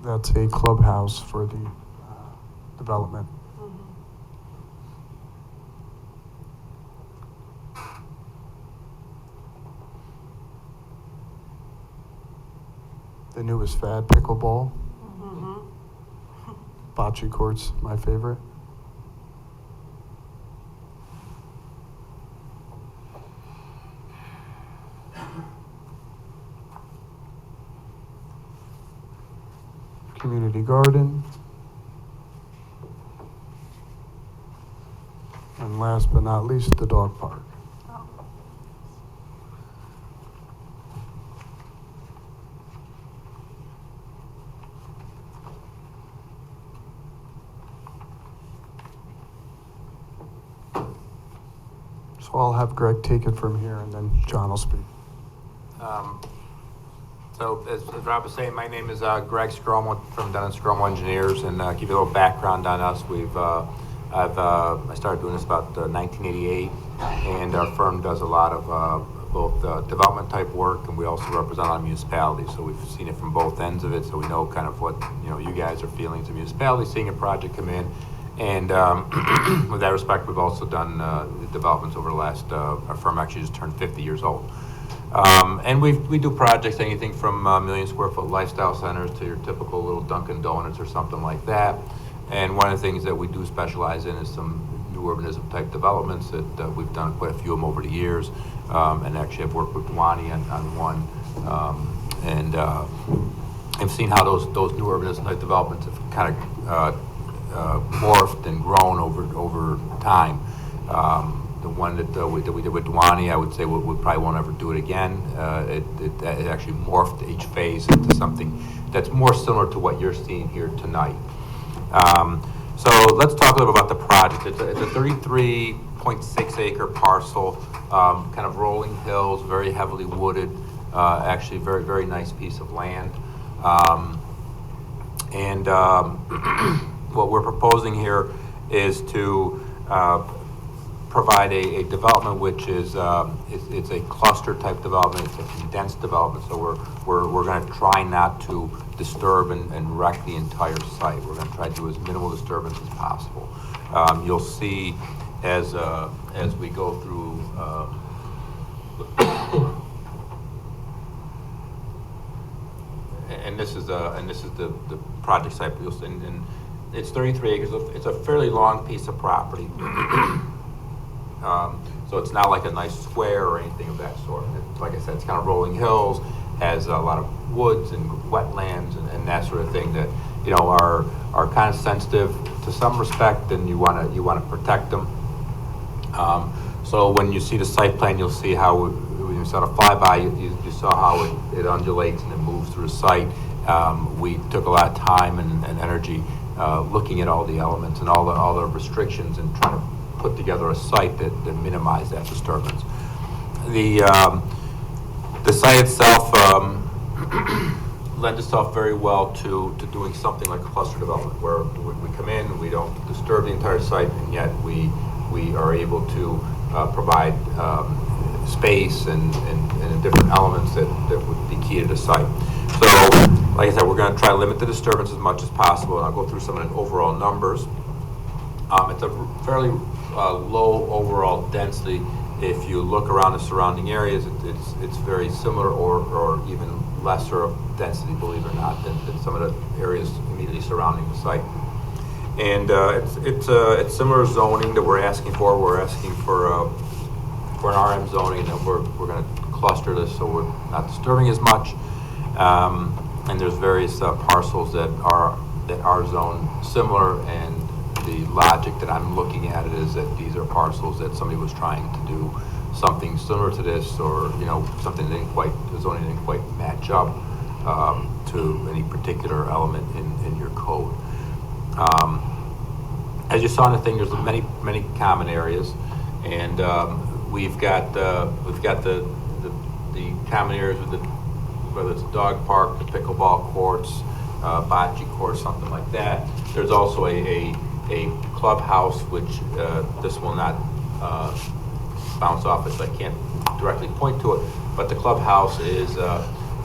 That's a clubhouse for the development. The newest fad, pickleball. Bocce courts, my favorite. Community garden. And last but not least, the dog park. So I'll have Greg take it from here and then John will speak. So as Rob was saying, my name is Greg Stromo from Dunn & Stromo Engineers, and give you a little background on us. I started doing this about 1988, and our firm does a lot of both development type work, and we also represent a lot of municipalities. So we've seen it from both ends of it, so we know kind of what you guys are feeling as a municipality, seeing a project come in. And with that respect, we've also done developments over the last. Our firm actually just turned 50 years old. And we do projects, anything from million square foot lifestyle centers to your typical little Dunkin' Donuts or something like that. And one of the things that we do specialize in is some new urbanism type developments that we've done quite a few of them over the years. and actually I've worked with Duani on one. I've seen how those new urbanism type developments have kind of morphed and grown over time. The one that we did with Duani, I would say we probably won't ever do it again. It actually morphed each phase into something that's more similar to what you're seeing here tonight. So let's talk a little bit about the project. It's a 33.6 acre parcel, kind of rolling hills, very heavily wooded, actually very, very nice piece of land. What we're proposing here is to provide a development which is it's a cluster type development. It's a condensed development. So we're going to try not to disturb and wreck the entire site. We're going to try to do as minimal disturbance as possible. You'll see as we go through. And this is the project site. You'll see, and it's 33 acres. It's a fairly long piece of property. So it's not like a nice square or anything of that sort. Like I said, it's kind of rolling hills, has a lot of woods and wetlands and that sort of thing that are kind of sensitive to some respect, and you want to protect them. So when you see the site plan, you'll see how when you saw the flyby, you saw how it undulates and it moves through the site. We took a lot of time and energy looking at all the elements and all the restrictions and trying to put together a site that minimized that disturbance. The site itself lends itself very well to doing something like a cluster development, where we come in, we don't disturb the entire site, and yet we are able to provide space and different elements that would be key to the site. So, like I said, we're going to try to limit the disturbance as much as possible, and I'll go through some of the overall numbers. It's a fairly low overall density. If you look around the surrounding areas, it's very similar or even lesser of density, believe it or not, than some of the areas immediately surrounding the site. And it's similar zoning that we're asking for. We're asking for an RM zoning, and we're going to cluster this so we're not disturbing as much. And there's various parcels that are zoned similar, and the logic that I'm looking at it is that these are parcels that somebody was trying to do something similar to this, or something that the zoning didn't quite match up to any particular element in your code. As you saw in the thing, there's many common areas, and we've got the common areas with whether it's a dog park, the pickleball courts, bocce courts, something like that. There's also a clubhouse, which this will not bounce off it, so I can't directly point to it, but the clubhouse is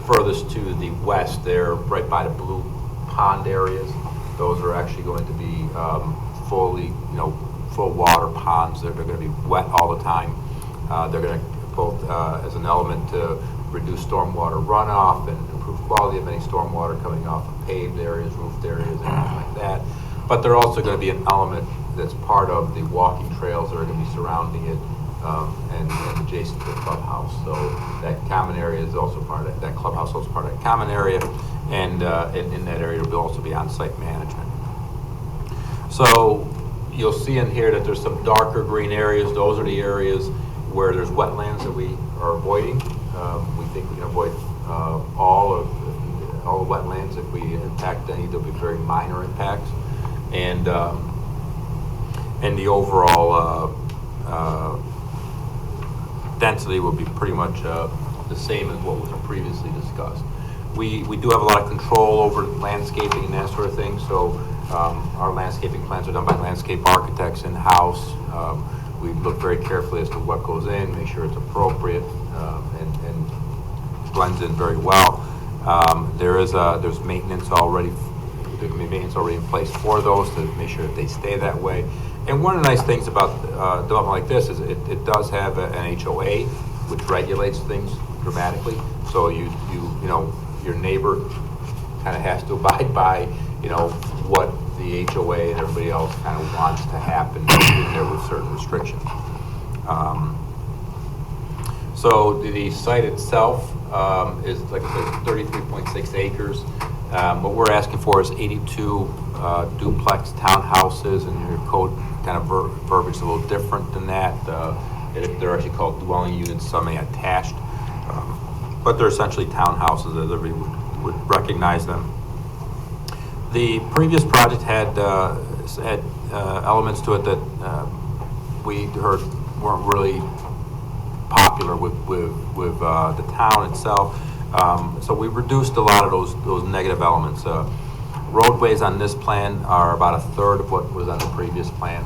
furthest to the west there, right by the blue pond areas. Those are actually going to be full water ponds. They're going to be wet all the time. They're going to both as an element to reduce stormwater runoff and improve quality of any stormwater coming off of paved areas, roofed areas, anything like that. But they're also going to be an element that's part of the walking trails that are going to be surrounding it and adjacent to the clubhouse. So that common area is also part of that clubhouse, also part of that common area, and in that area will also be on-site management. So you'll see in here that there's some darker green areas. Those are the areas where there's wetlands that we are avoiding. We think we can avoid all the wetlands. If we impact any, there'll be very minor impacts, and the overall density will be pretty much the same as what was previously discussed. We do have a lot of control over landscaping and that sort of thing. So our landscaping plans are done by landscape architects in-house. We look very carefully as to what goes in, make sure it's appropriate and blends in very well. There's maintenance already. There can be maintenance already in place for those to make sure that they stay that way. And one of the nice things about development like this is it does have an HOA, which regulates things dramatically. So your neighbor kind of has to abide by what the HOA and everybody else kind of wants to happen in there with certain restrictions. So the site itself is, like I said, 33.6 acres. What we're asking for is 82 duplex townhouses, and your code kind of verbiage is a little different than that. They're actually called dwelling units, semi-attached, but they're essentially townhouses, as everybody would recognize them. The previous project had elements to it that we heard weren't really popular with the town itself. So we reduced a lot of those negative elements. Roadways on this plan are about a third of what was on the previous plan.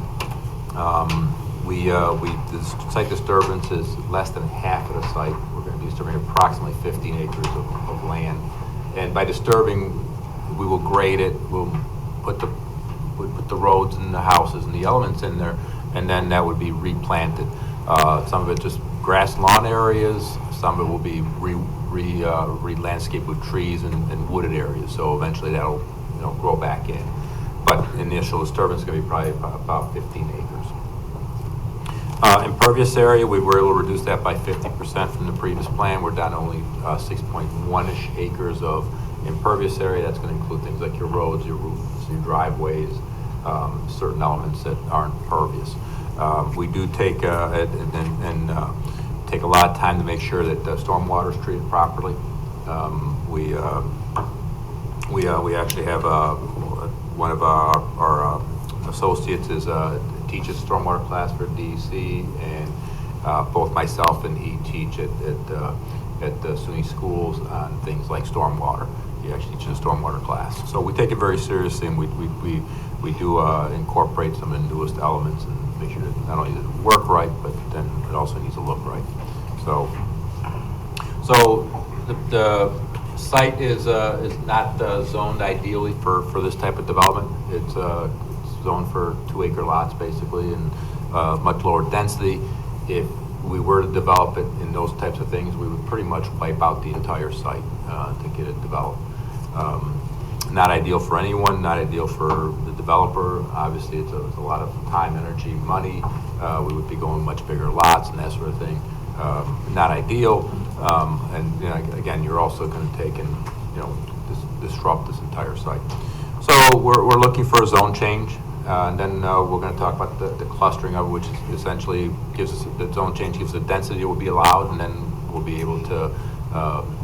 The site disturbance is less than half of the site. We're going to be disturbing approximately 15 acres of land. And by disturbing, we will grade it, we'll put the roads and the houses and the elements in there, and then that would be replanted. Some of it just grass lawn areas, some of it will be re-landscaped with trees and wooded areas. So eventually that'll grow back in. But initial disturbance is going to be probably about 15 acres. Impervious area, we were able to reduce that by 50% from the previous plan. We're down to only 6.1-ish acres of impervious area. That's going to include things like your roads, your roofs, your driveways, certain elements that aren't pervious. We do take take a lot of time to make sure that stormwater is treated properly. We actually have one of our associates teaches stormwater class for DEC, and both myself and he teach at the SUNY schools on things like stormwater. He actually teaches a stormwater class. So we take it very seriously, and we do incorporate some of the newest elements and make sure that not only does it work right, but then it also needs to look right. So the site is not zoned ideally for this type of development. It's zoned for 2-acre lots basically, and much lower density. If we were to develop it in those types of things, we would pretty much wipe out the entire site to get it developed. Not ideal for anyone, not ideal for the developer. Obviously, it's a lot of time, energy, money. We would be going much bigger lots and that sort of thing. Not ideal. And again, you're also going to take and disrupt this entire site. So we're looking for a zone change. And then we're going to talk about the clustering of it, which essentially gives us the zone change, gives the density that will be allowed, and then we'll be able to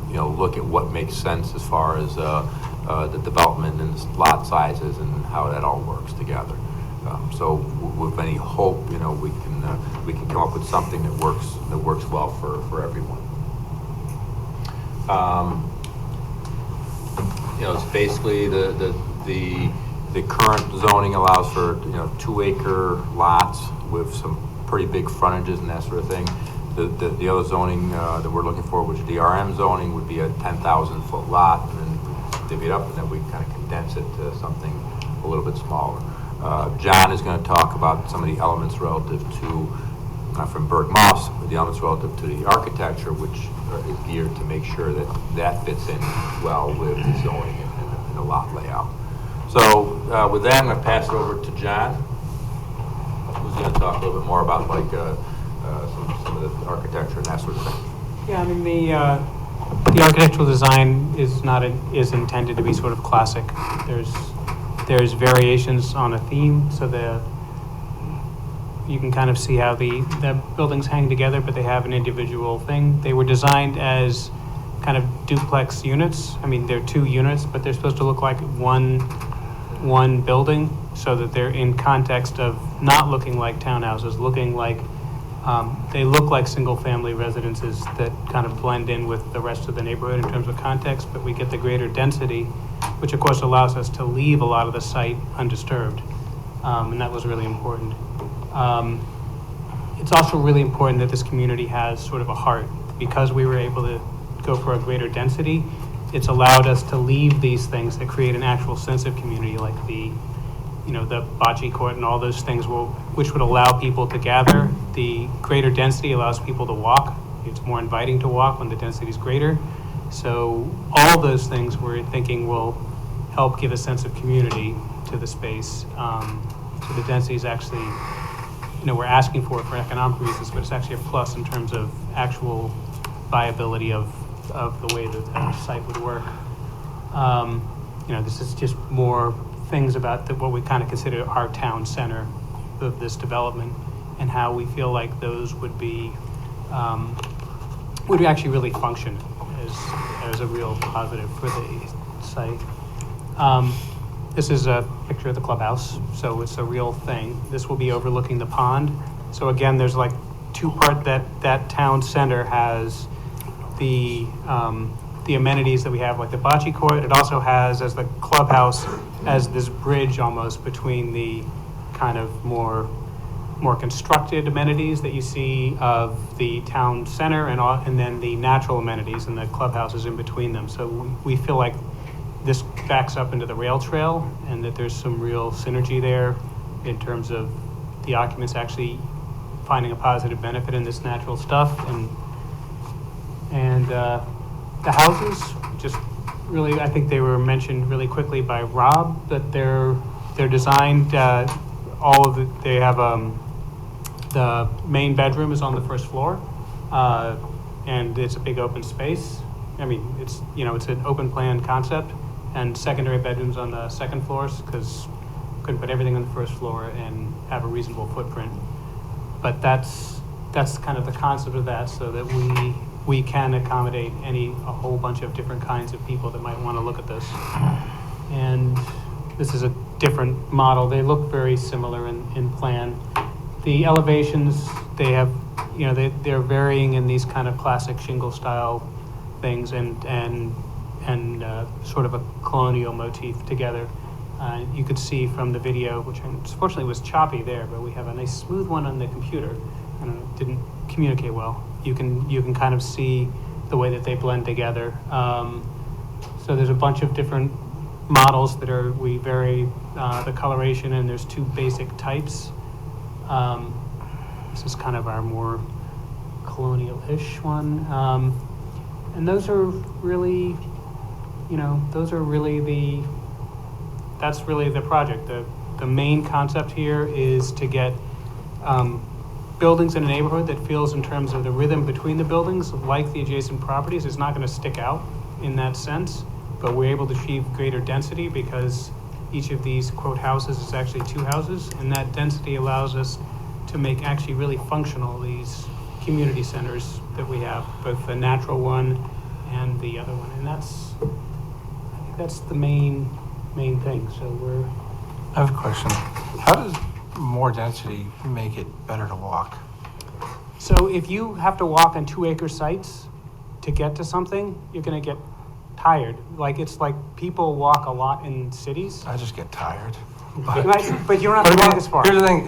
look at what makes sense as far as the development and the lot sizes and how that all works together. So with any hope, we can come up with something that works well for everyone. It's basically the current zoning allows for 2-acre lots with some pretty big frontages and that sort of thing. The other zoning that we're looking for, which is the RM zoning, would be a 10,000-foot lot, and then divvy it up, and then we kind of condense it to something a little bit smaller. John is going to talk about some of the elements relative to, from Berg Moss, the elements relative to the architecture, which is geared to make sure that fits in well with the zoning and the lot layout. So with that, I'm going to pass it over to John, who's going to talk a little bit more about some of the architecture and that sort of thing. Yeah, I mean the architectural design is intended to be sort of classic. There's variations on a theme, so you can kind of see how the buildings hang together, but they have an individual thing. They were designed as kind of duplex units. I mean, they're 2 units, but they're supposed to look like one building, so that they're in context of not looking like townhouses, looking like they look like single-family residences that kind of blend in with the rest of the neighborhood in terms of context, but we get the greater density, which of course allows us to leave a lot of the site undisturbed, and that was really important. It's also really important that this community has sort of a heart. Because we were able to go for a greater density, it's allowed us to leave these things that create an actual sense of community, like the bocce court and all those things which would allow people to gather. The greater density allows people to walk. It's more inviting to walk when the density is greater. So all those things we're thinking will help give a sense of community to the space. So the density is actually, we're asking for it for economic reasons, but it's actually a plus in terms of actual viability of the way that the site would work. This is just more things about what we kind of consider our town center of this development, and how we feel like those would actually really function as a real positive for the site. This is a picture of the clubhouse, so it's a real thing. This will be overlooking the pond. So again, there's like two-part that town center has the amenities that we have, like the bocce court. It also has, as the clubhouse, as this bridge almost between the kind of more constructed amenities that you see of the town center and then the natural amenities, and the clubhouse is in between them. So we feel like this backs up into the rail trail, and that there's some real synergy there in terms of the occupants actually finding a positive benefit in this natural stuff. And the houses, just really, I think they were mentioned really quickly by Rob, that they're designed, they have, the main bedroom is on the first floor, and it's a big open space. I mean, it's an open plan concept, and secondary bedrooms on the second floors, because couldn't put everything on the first floor and have a reasonable footprint. But that's kind of the concept of that, so that we can accommodate a whole bunch of different kinds of people that might want to look at this. And this is a different model. They look very similar in plan. The elevations, they have, they're varying in these kind of classic shingle style things, and sort of a colonial motif together. You could see from the video, which unfortunately was choppy there, but we have a nice smooth one on the computer, and it didn't communicate well. You can kind of see the way that they blend together. So there's a bunch of different models that we vary the coloration, and there's two basic types. This is kind of our more colonial-ish one. And those are really, that's really the project. The main concept here is to get buildings in a neighborhood that feels, in terms of the rhythm between the buildings, like the adjacent properties. It's not going to stick out in that sense, but we're able to achieve greater density because each of these quote houses is actually two houses, and that density allows us to make actually really functional these community centers that we have, both the natural one and the other one. And I think that's the main thing. So I have a question. How does more density make it better to walk? So if you have to walk on 2-acre sites to get to something, you're going to get tired. It's like people walk a lot in cities. I just get tired. But you don't have to walk as far. Here's the thing,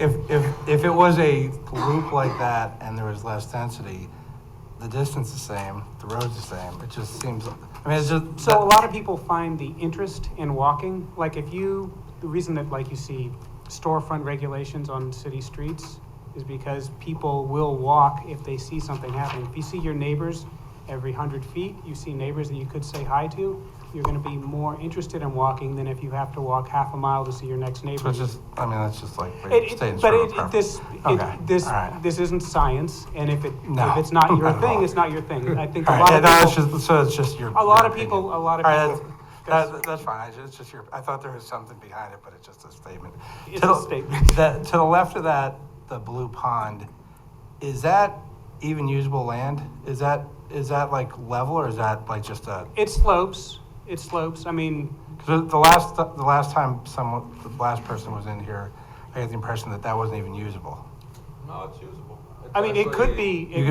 if it was a loop like that and there was less density, the distance is the same, the road's the same. It just seems, it's just. So a lot of people find the interest in walking. The reason that you see storefront regulations on city streets is because people will walk if they see something happening. If you see your neighbors every 100 feet, you see neighbors that you could say hi to, you're going to be more interested in walking than if you have to walk half a mile to see your next neighbor. So it's just, that's just like. This isn't science, and if it's not your thing, it's not your thing. I think a lot of people. That's fine. It's just I thought there was something behind it, but it's just a statement. It's a statement. To the left of that, the blue pond, is that even usable land? Is that like level, or is that like just a? It slopes. I mean, the last time the last person was in here, I got the impression that wasn't even usable. No, it's usable. It could be. You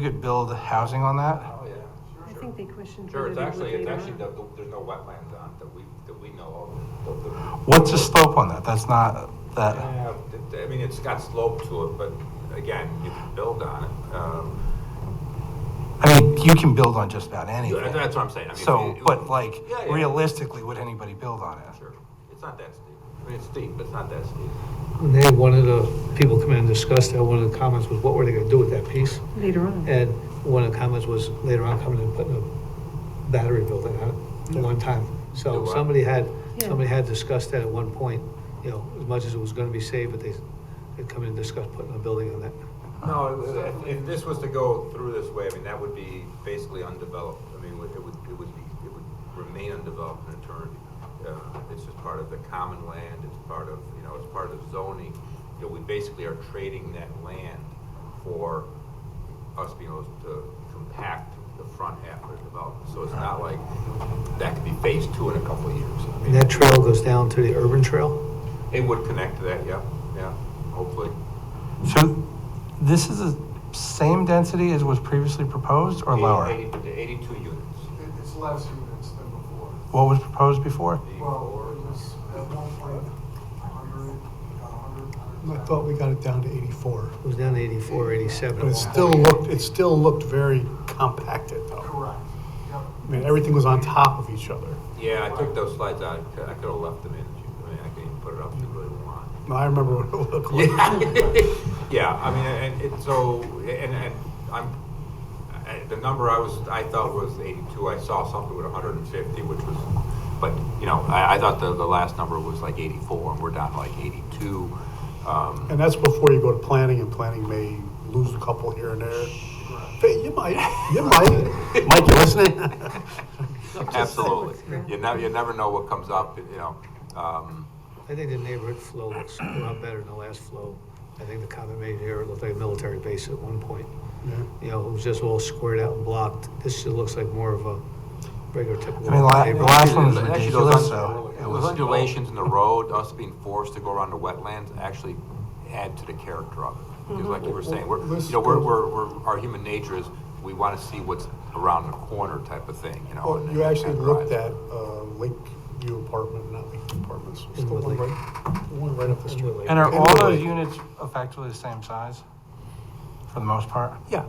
could build housing on that. Oh, yeah. I think they questioned. Sure, whether it's they would actually, later on. there's no wetlands on it that we know of. What's the slope on that? That's not that. Yeah, it's got slope to it, but again, you can build on it. You can build on just about anything. That's what I'm saying. Realistically, would anybody build on it? Sure. It's not that steep. It's steep, but it's not that steep. When they had one of the people come in and discuss that, one of the comments was, what were they going to do with that piece? Later on. And one of the comments was later on coming and putting a battery building on it at one time. So somebody had discussed that at one point, as much as it was going to be saved, but they'd come in and discuss putting a building on that. No, if this was to go through this way, I mean, that would be basically undeveloped. I mean, it would remain undeveloped in eternity. It's just part of the common land, it's part of, it's part of zoning. We basically are trading that land for us being able to compact the front half of the development. So it's not like that could be phase 2 in a couple of years. I mean, And that trail goes down to the urban trail? it would connect to that, yeah, hopefully. So this is the same density as was previously proposed or lower? 82 units. It's less units than before. What was proposed before? Well, it was at one point, 100. I thought we got it down to 84. It was down to 84, 87. But it still looked very compacted though. Correct. I mean, everything was on top of each other. Yeah, I took those slides out. I could have left them in. I mean, I can even put it up if you really want. No, I remember what it looked like. Yeah, I mean, and the number I thought was 82. I saw something with 150, which was, but I thought the last number was like 84, and we're down to like 82. And that's before you go to planning, and planning may lose a couple here and there. Hey, you might. Mike, you listening? Absolutely. You never know what comes up, I think the neighborhood flow looks a lot better than the last flow. I think the common main here looked like a military base at one point. Yeah. It was just all squared out and blocked. This just looks like more of a regular typical I mean, the neighborhood. last one was Actually, ridiculous, so. those undulations in the road, us being forced to go around the wetlands, actually add to the character of it. Because like you were saying, our human nature is, we want to see what's around the corner type of thing, Well, and you then actually categorize looked it. at Lakeview Apartment, not Lakeview Apartments. It's the one right up the street. And are all those units effectively the same size? For the most part? Yeah.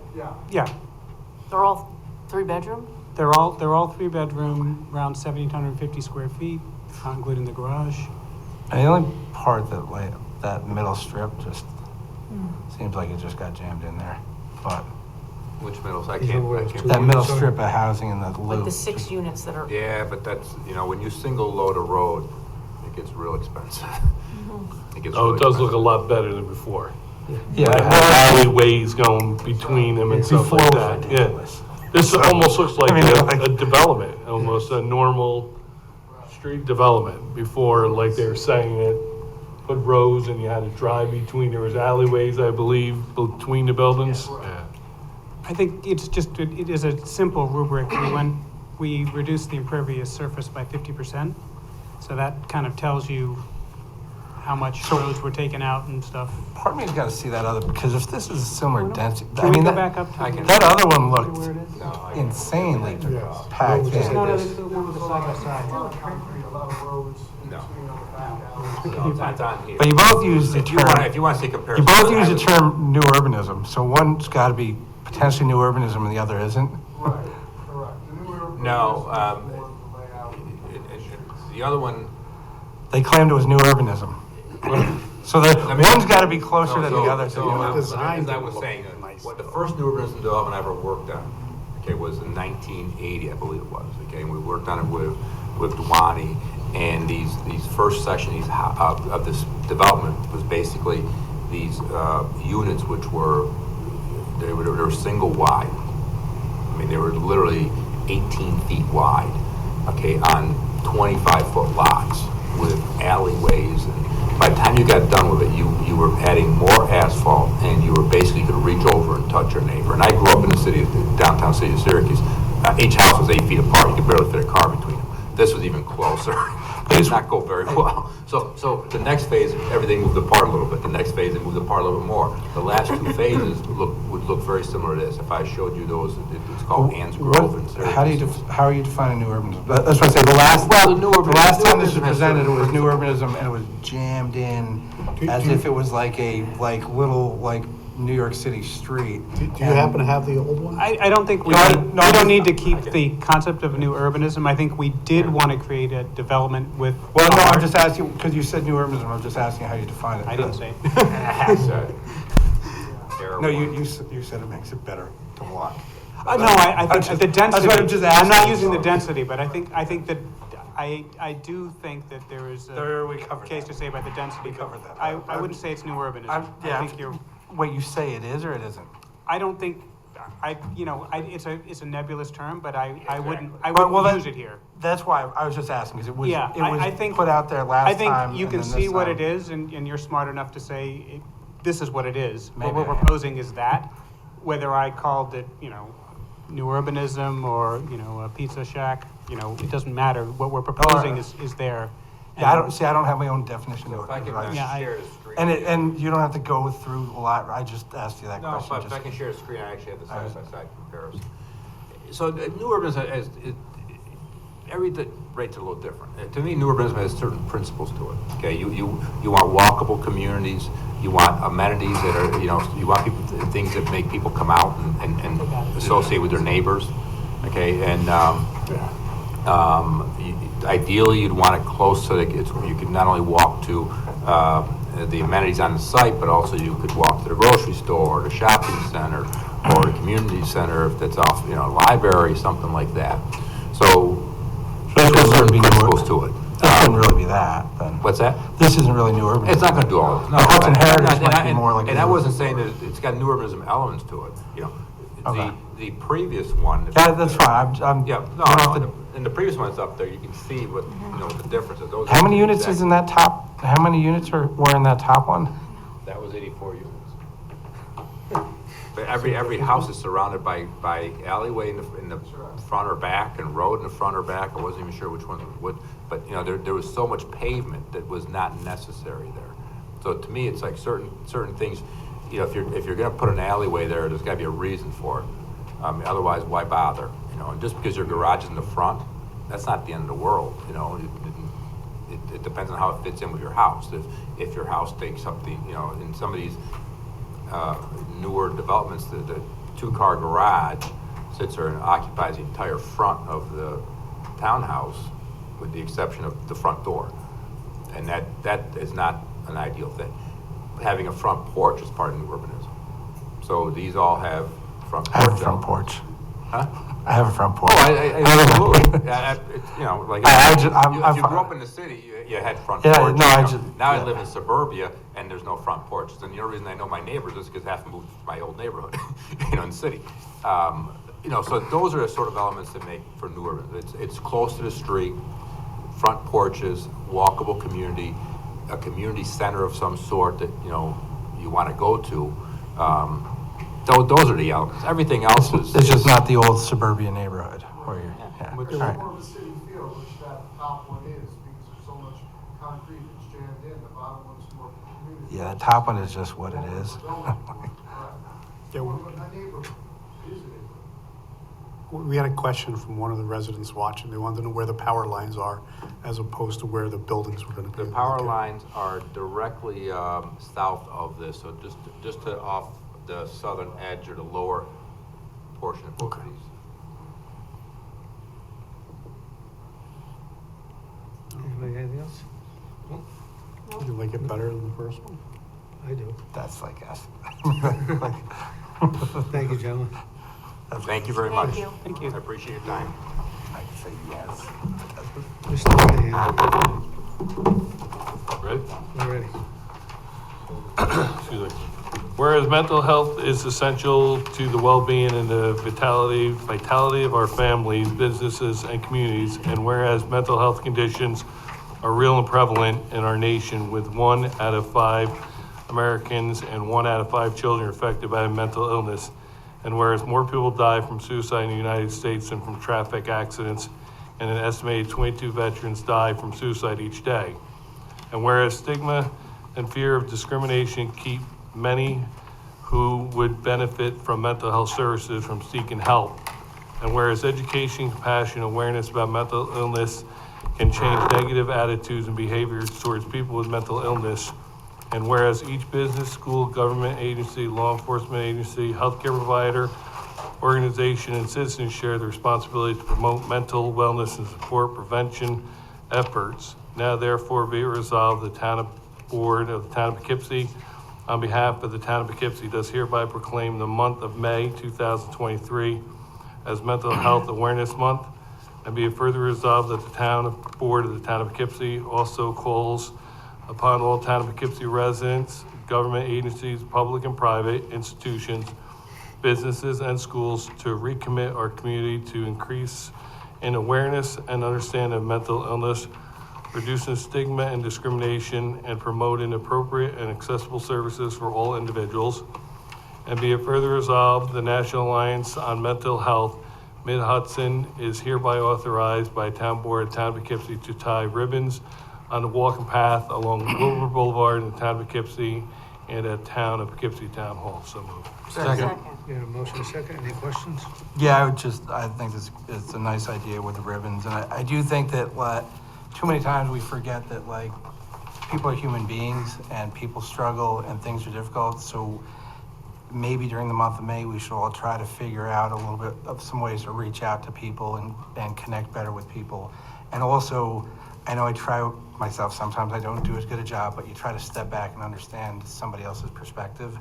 They're all 3-bedroom? They're all 3-bedroom, around 1,750 square feet, not including the garage. And the only part that middle strip just seems like it just got jammed in there. But Which middles? I These can't. are I what, can't. two that middle units, strip of housing in the Like loop. the 6 units that are. Yeah, but that's, when you single load a road, it gets real expensive. It gets Oh, really it does look a expensive. lot better than before. Yeah, They have alleyways going between them and stuff like Before was that, yeah. ridiculous. This almost looks like I mean, a development, almost a normal street development. Before, like they were saying, it put rows and you had to drive between, there was alleyways, I believe, between the buildings. Yeah. I think it is a simple rubric. We reduced the impervious surface by 50%. So that kind of tells you how much roads were taken out and stuff. Part of me's got to see that other, because if this is a similar density, Can we go back up to that other one where looked it is? No, I- insanely Yes. packed Just in. like No, this. the one with the side by side. No. No, it's on here. But you both use the If you want, term, if you want to see you comparison. both use the term new urbanism, so one's got to be potentially new urbanism and the other isn't. No, the other one. They claimed it was new urbanism. So the one's got to be closer than the other to new urbanism. As I was saying, what the first new urbanism development I ever worked on, was in 1980, I believe it was, and we worked on it with Dwani, and these first sections of this development was basically these units which were single wide. I mean, they were literally 18 feet wide, on 25-foot lots with alleyways. And by the time you got done with it, you were adding more asphalt, and you were basically going to reach over and touch your neighbor. And I grew up in the downtown city of Syracuse. Each house was 8 feet apart. You could barely fit a car between them. This was even closer. It did not go very well. So the next phase, everything moved apart a little bit. The next phase, it moved apart a little bit more. The last 2 phases would look very similar to this. If I showed you those, it's called Ann's Grove in Syracuse. How are you defining new urbanism? That's what I say, the last time this was presented, it was new urbanism, and it was jammed in as if it was like a little New York City street. Do you happen to have the old one? I don't think we don't need to keep the concept of new urbanism. I think we did want to create a development with. Well, no, I'm just asking, because you said new urbanism, I'm just asking how you define it. I didn't say. No, you said it makes it better to walk. No, I think the density. That's what I'm just I'm not asking. using the density, but I think that I do think that there is a We covered case that. to say about the density. We covered that. I wouldn't say it's new urbanism. Yeah, I think you're. what you say it is or it isn't? I don't think, it's a nebulous term, but I wouldn't Well, use it here. That's why I was just asking, because it was, Yeah, I think. put out there last time. I think you and can then see this what time. it is, and you're smart enough to say, this is what it is. Maybe What we're I am. proposing is that, whether I called it, new urbanism or, a pizza shack, it doesn't matter. What we're proposing is there. Yeah, I don't have my own definition of If I it. can right? share the screen. And you don't have to go through a lot, I just asked you that No, question. but if I can share the screen, I actually have the side-by-side comparison. So new urbanism has, every rate's a little different. To me, new urbanism has certain principles to it. Okay, you want walkable communities, you want amenities that are, you want things that make people come out and associate with their neighbors. Okay, and ideally, you'd want it close so that you could not only walk to the amenities on the site, but also you could walk to the grocery store, or the shopping center, or the community center if that's off, library, something like that. So there's certain principles to it. This wouldn't really be that, then. What's that? This isn't really new urbanism. It's not going to do all of it. No, Hudson Heritage and might be more like. And I wasn't saying that it's got new urbanism elements to it. Okay. The previous one. Yeah, that's fine, I'm. Yeah, no, and the previous one's up there. You can see what the difference is. Those How are many the units exact- is in that top, how many units were in that top one? That was 84 units. But every house is surrounded by alleyway in the front or back, and road in the front or back. I wasn't even sure which one would, but there was so much pavement that was not necessary there. So to me, it's like certain things. If you're going to put an alleyway there, there's got to be a reason for it. Otherwise, why bother? And just because your garage is in the front, that's not the end of the world. It depends on how it fits in with your house. If your house takes up in some of these newer developments, the two-car garage sits there and occupies the entire front of the townhouse, with the exception of the front door, and that is not an ideal thing. Having a front porch is part of new urbanism. So these all have front porch. I have a front porch. Huh? I have a front porch. Oh, absolutely. If you grew up in the city, you had front porches. Now I live in suburbia, and there's no front porches. And the only reason I know my neighbors is because I have to move to my old neighborhood, in the city. So those are the sort of elements that make for new urban. It's close to the street, front porches, walkable community, a community center of some sort that you want to go to. Those are the elements. Everything else is. It's just not the old suburban neighborhood where you're, Which all right. more of a city feel, which that top one is, because there's so much concrete that's jammed in, the bottom one's more community. Yeah, the top one is just what it is. We had a question from one of the residents watching. They wanted to know where the power lines are as opposed to where the buildings were going to be. The power lines are directly south of this, so just to off the southern edge or the lower portion of both of these. Anybody, anything else? You like it better than the first one? I do. That's like us. Thank you, gentlemen. Thank you very much. Thank you. Thank you. I appreciate your time. I say yes. Mr. Monahan, Ready? we're ready. Excuse me. Whereas mental health is essential to the well-being and the vitality of our families, businesses, and communities, and whereas mental health conditions are real and prevalent in our nation, with 1 out of 5 Americans and 1 out of 5 children affected by mental illness, and whereas more people die from suicide in the United States than from traffic accidents, and an estimated 22 veterans die from suicide each day, and whereas stigma and fear of discrimination keep many who would benefit from mental health services from seeking help, and whereas education, compassion, awareness about mental illness can change negative attitudes and behaviors towards people with mental illness, and whereas each business, school, government agency, law enforcement agency, healthcare provider, organization, and citizens share the responsibility to promote mental wellness and support prevention efforts. Now therefore be it resolved, the town board of the town of Poughkeepsie, on behalf of the town of Poughkeepsie, does hereby proclaim the month of May 2023 as Mental Health Awareness Month, and be it further resolved that the town board of the town of Poughkeepsie also calls upon all town of Poughkeepsie residents, government agencies, public and private institutions, businesses, and schools to recommit our community to increase in awareness and understanding of mental illness, reducing stigma and discrimination, and promoting appropriate and accessible services for all individuals. And be it further resolved, the National Alliance on Mental Health, Mid-Hudson, is hereby authorized by Town Board of Town of Poughkeepsie to tie ribbons on the walking path along Wilbur Boulevard in the Town of Poughkeepsie and at Town of Poughkeepsie Town Hall. So moved. Second. You have a motion and a second, any questions? Yeah, I think it's a nice idea with the ribbons, and I do think that, too many times we forget that, like, people are human beings, and people struggle, and things are difficult, so maybe during the month of May, we should all try to figure out a little bit of some ways to reach out to people and connect better with people. And also, I know I try myself, sometimes I don't do as good a job, but you try to step back and understand somebody else's perspective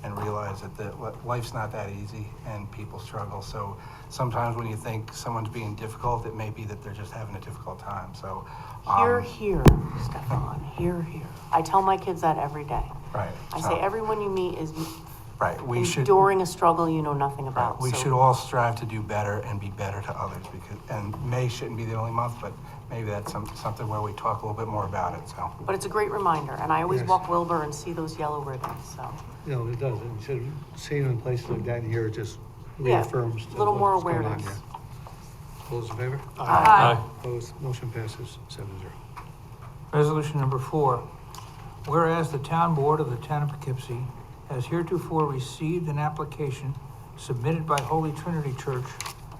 and realize that life's not that easy and people struggle. So sometimes when you think someone's being difficult, it may be that they're just having a difficult time. So Here, Stefan, here. I tell my kids that every day. Right. I say, everyone you meet is right. We should enduring a struggle you know nothing about. We so- should all strive to do better and be better to others, and May shouldn't be the only month, but maybe that's something where we talk a little bit more about it, so. But it's a great reminder, and I always Yes. walk Wilbur and see those yellow ribbons, so. You know, it does, and so seeing them in places like that here, it just Yeah, reaffirms. a little more what's going on awareness. here. All those in favor? Aye. Opposed, motion passes 7-0. Resolution number 4, whereas the Town Board of the Town of Poughkeepsie has heretofore received an application submitted by Holy Trinity Church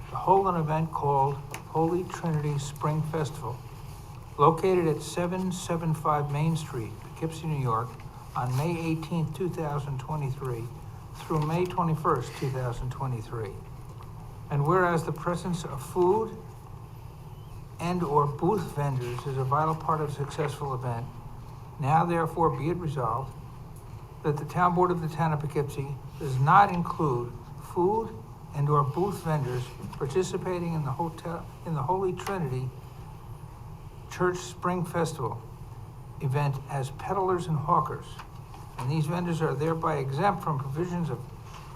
to hold an event called Holy Trinity Spring Festival, located at 775 Main Street, Poughkeepsie, New York, on May 18th, 2023 through May 21st, 2023. And whereas the presence of food and/or booth vendors is a vital part of a successful event, now therefore be it resolved that the Town Board of the Town of Poughkeepsie does not include food and/or booth vendors participating in the Holy Trinity Church Spring Festival event as peddlers and hawkers. And these vendors are thereby exempt from provisions of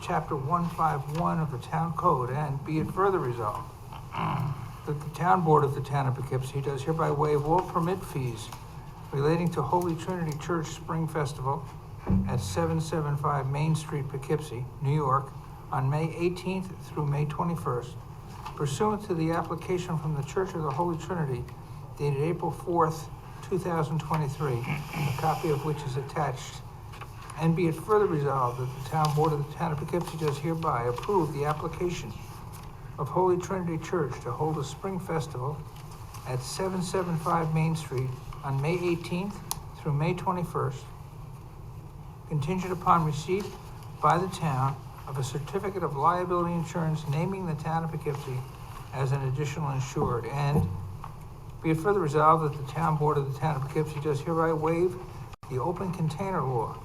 Chapter 151 of the Town Code, and be it further resolved that the Town Board of the Town of Poughkeepsie does hereby waive all permit fees relating to Holy Trinity Church Spring Festival at 775 Main Street, Poughkeepsie, New York, on May 18th through May 21st, pursuant to the application from the Church of the Holy Trinity dated April 4th, 2023, a copy of which is attached. And be it further resolved that the Town Board of the Town of Poughkeepsie does hereby approve the application of Holy Trinity Church to hold a spring festival at 775 Main Street on May 18th through May 21st, contingent upon receipt by the town of a certificate of liability insurance naming the Town of Poughkeepsie as an additional insured. And be it further resolved that the Town Board of the Town of Poughkeepsie does hereby waive the open container law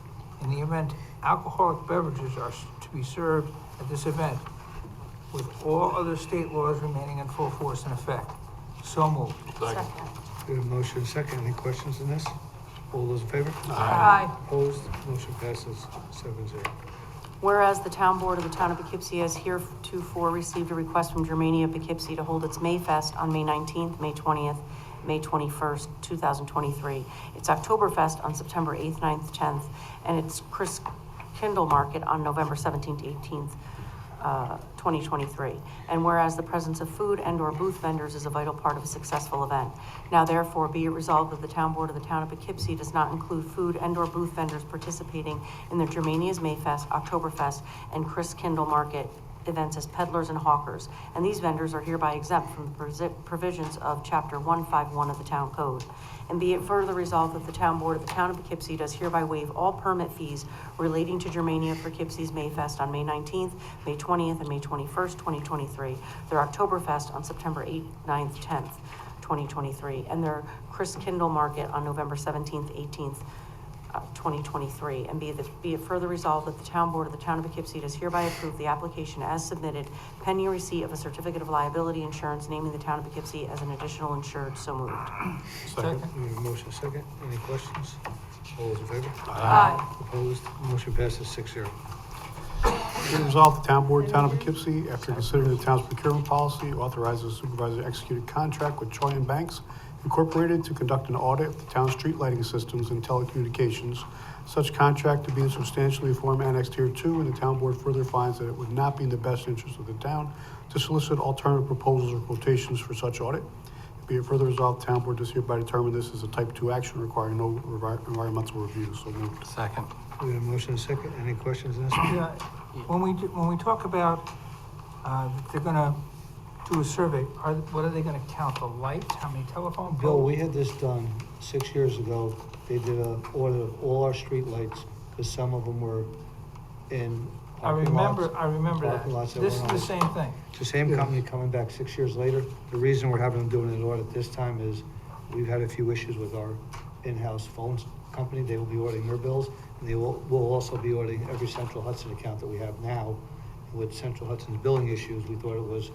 in the event alcoholic beverages are to be served at this event, with all other state laws remaining in full force and effect. So moved. Second. We have a motion and a second, any questions on this? All those in favor? Aye. Opposed, motion passes 7-0. Whereas the Town Board of the Town of Poughkeepsie has heretofore received a request from Germania Poughkeepsie to hold its May Fest on May 19th, May 20th, May 21st, 2023. It's Oktoberfest on September 8th, 9th, 10th, and it's Chris Kindle Market on November 17th, 18th, 2023. And whereas the presence of food and/or booth vendors is a vital part of a successful event, now therefore be it resolved that the Town Board of the Town of Poughkeepsie does not include food and/or booth vendors participating in the Germania's Mayfest, Oktoberfest, and Chris Kindle Market events as peddlers and hawkers, and these vendors are hereby exempt from the provisions of Chapter 151 of the Town Code. And be it further resolved that the Town Board of the Town of Poughkeepsie does hereby waive all permit fees relating to Germania Poughkeepsie's Mayfest on May 19th, May 20th, and May 21st, 2023, their Oktoberfest on September 8th, 9th, 10th, 2023, and their Chris Kindle Market on November 17th, 18th, 2023, and be it further resolved that the Town Board of the Town of Poughkeepsie does hereby approve the application as submitted pending receipt of a certificate of liability insurance naming the Town of Poughkeepsie as an additional insured. So moved. Second. We have a motion and a second, any questions? All those in favor? Aye. Opposed? Motion passes 6-0. Be it resolved, the town board, town of Poughkeepsie, after considering the town's procurement policy, authorizes the supervisor to execute a contract with Troy and Banks Incorporated to conduct an audit of the town's street lighting systems and telecommunications. Such contract to be in substantially form annexed here too, and the town board further finds that it would not be in the best interest of the town to solicit alternative proposals or quotations for such audit. Be it further resolved, the town board does hereby determine this is a type 2 action requiring no environmental review. So moved. Second. We have a motion and a second. Any questions on this? Yeah, when we talk about, they're gonna do a survey, what are they gonna count, the lights, how many telephone poles? Bill, we had this done 6 years ago. They did an audit of all our street lights, because some of them were in I parking remember parking lots that. This is weren't the on. same thing. It's the same company coming back 6 years later. The reason we're having them doing an audit this time is we've had a few issues with our in-house phones company. They will be auditing their bills, and they will also be auditing every Central Hudson account that we have now. With Central Hudson's billing issues, we thought it was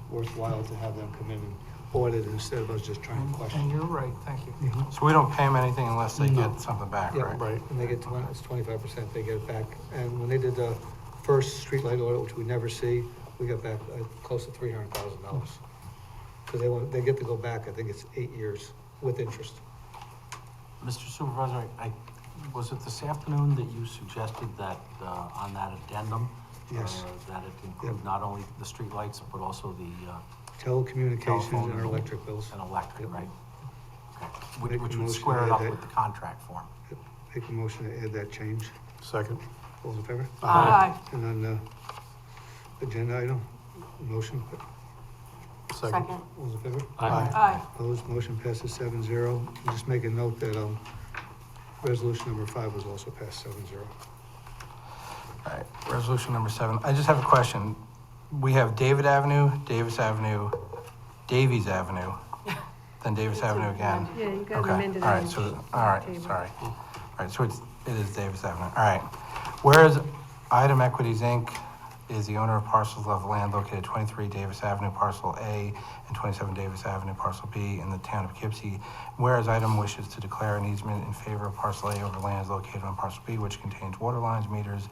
worthwhile to have them come in and audit instead of us just trying to question. And you're right, thank you. So we don't pay them anything unless they No. get something back, Yeah, right? Right. and they get 25%, they get it back. And when they did the first streetlight audit, which we never see, we got back close to $300,000. Because they get to go back, I think it's 8 years with interest. Mr. Supervisor, was it this afternoon that you suggested that, on that addendum? Yes. That it include not only the streetlights, but also the, Telecommunications telephone and our electric bills. and electric, right? Okay. Make Which a would motion square to it add up that. with the contract form. Make a motion to add that change. Second. All those in favor? Aye. And then, agenda item, motion, Second. all those in favor? Aye. Opposed, motion passes 7-0. And just make a note that, resolution number 5 was also passed 7-0. All right, resolution number 7. I just have a question. We have David Avenue, Davis Avenue, Davies Avenue, then Davis Avenue again. Yeah, you got Okay, amended. all right, so, all right, sorry. All right, so it is Davis Avenue, all right. Whereas Item Equities, Inc. is the owner of parcels of land located at 23 Davis Avenue, Parcel A, and 27 Davis Avenue, Parcel B, in the town of Poughkeepsie. Whereas Item wishes to declare an easement in favor of Parcel A over lands located on Parcel B, which contains water lines, meters,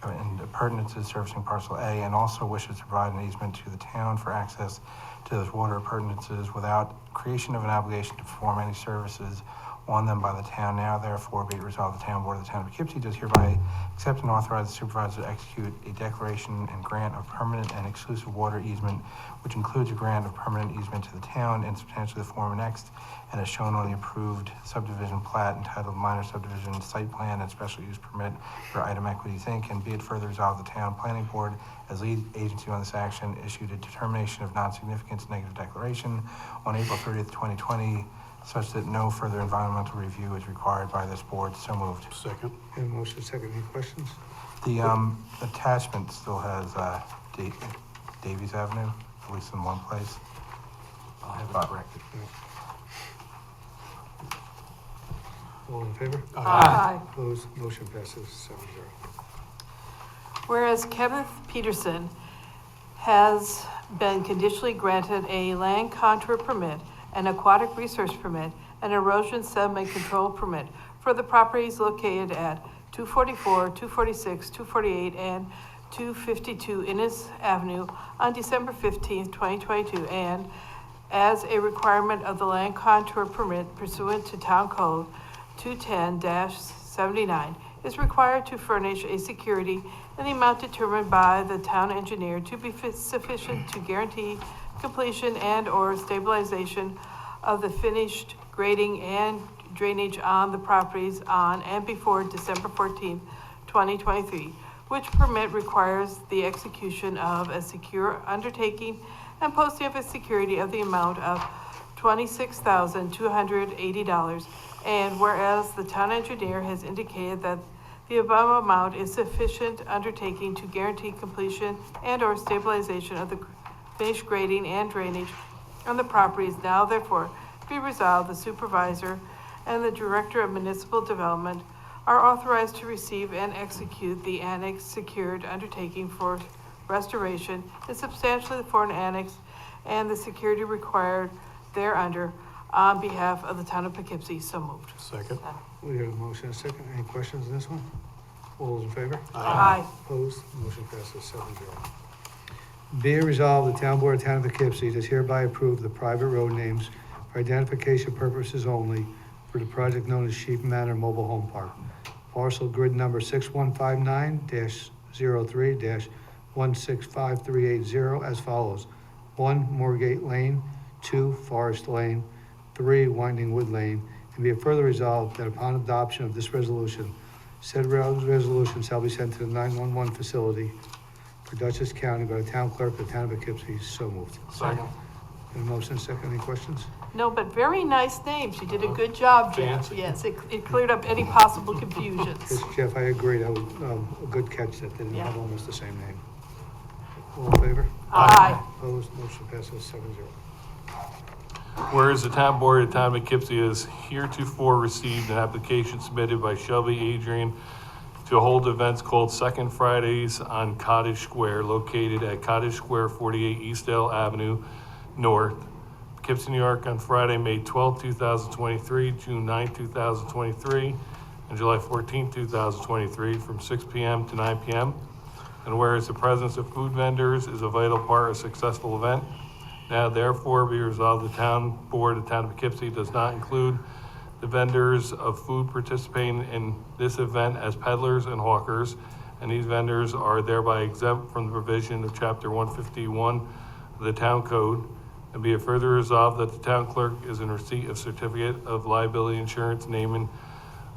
and appurtenances servicing Parcel A, and also wishes to provide an easement to the town for access to those water appurtenances without creation of an obligation to perform any services on them by the town. Now therefore be it resolved, the town board of the town of Poughkeepsie does hereby accept and authorize the supervisor to execute a declaration and grant of permanent and exclusive water easement, which includes a grant of permanent easement to the town in substantially the form annexed and as shown on the approved subdivision plat entitled Minor Subdivision Site Plan and Special Use Permit for Item Equities, Inc. And be it further resolved, the town planning board, as lead agency on this action, issued a determination of non-significance negative declaration on April 30th, 2020, such that no further environmental review is required by this board. So moved. Second. And motion second, any questions? The attachment still has Davies Avenue, at least in one place. I'll have it corrected. All in favor? Aye. Opposed, motion passes 7-0. Whereas Kenneth Peterson has been conditionally granted a land contour permit, an aquatic resource permit, an erosion sediment control permit for the properties located at 244, 246, 248, and 252 Innes Avenue on December 15th, 2022, and as a requirement of the land contour permit pursuant to Town Code 210-79, is required to furnish a security in the amount determined by the town engineer to be sufficient to guarantee completion and/or stabilization of the finished grading and drainage on the properties on and before December 14th, 2023, which permit requires the execution of a secure undertaking and posting of a security of the amount of $26,280. And whereas the town engineer has indicated that the above amount is sufficient undertaking to guarantee completion and/or stabilization of the finished grading and drainage on the properties, now therefore be resolved, the supervisor and the director of municipal development are authorized to receive and execute the annex secured undertaking for restoration in substantially the foreign annex and the security required thereunder. on behalf of the town of Poughkeepsie. So moved. Second. We have a motion and a second. Any questions on this one? All those in favor? Aye. Opposed? Motion passes 7-0. Be it resolved, the town board of town of Poughkeepsie does hereby approve the private road names for identification purposes only for the project known as Sheep Manor Mobile Home Park. Parcel grid number 6159-03-165380 as follows. 1, Moorgate Lane, 2, Forest Lane, 3, Winding Wood Lane, and be it further resolved that upon adoption of this resolution, said resolution shall be sent to the 911 facility for Dutchess County by the town clerk of the town of Poughkeepsie. So moved. Second. And a motion, second, any questions? No, but very nice name. She did a good job, Jeff. Fancy. Yes, it cleared up any possible confusions. Yes, Jeff, I agree, that was a good catch that they didn't have almost the same name. All in favor? Aye. Opposed, motion passes 7-0. Whereas the town board of the town of Poughkeepsie has heretofore received an application submitted by Shelby Adrian to hold events called Second Fridays on Cottage Square, located at Cottage Square, 48 Eastdale Avenue North, Poughkeepsie, New York, on Friday, May 12, 2023, June 9, 2023, and July 14, 2023, from 6 p.m. to 9 p.m. And whereas the presence of food vendors is a vital part of a successful event, now therefore be resolved, the town board of the town of Poughkeepsie does not include the vendors of food participating in this event as peddlers and hawkers, and these vendors are thereby exempt from the provision of Chapter 151 of the Town Code. And be it further resolved that the town clerk is in receipt of certificate of liability insurance naming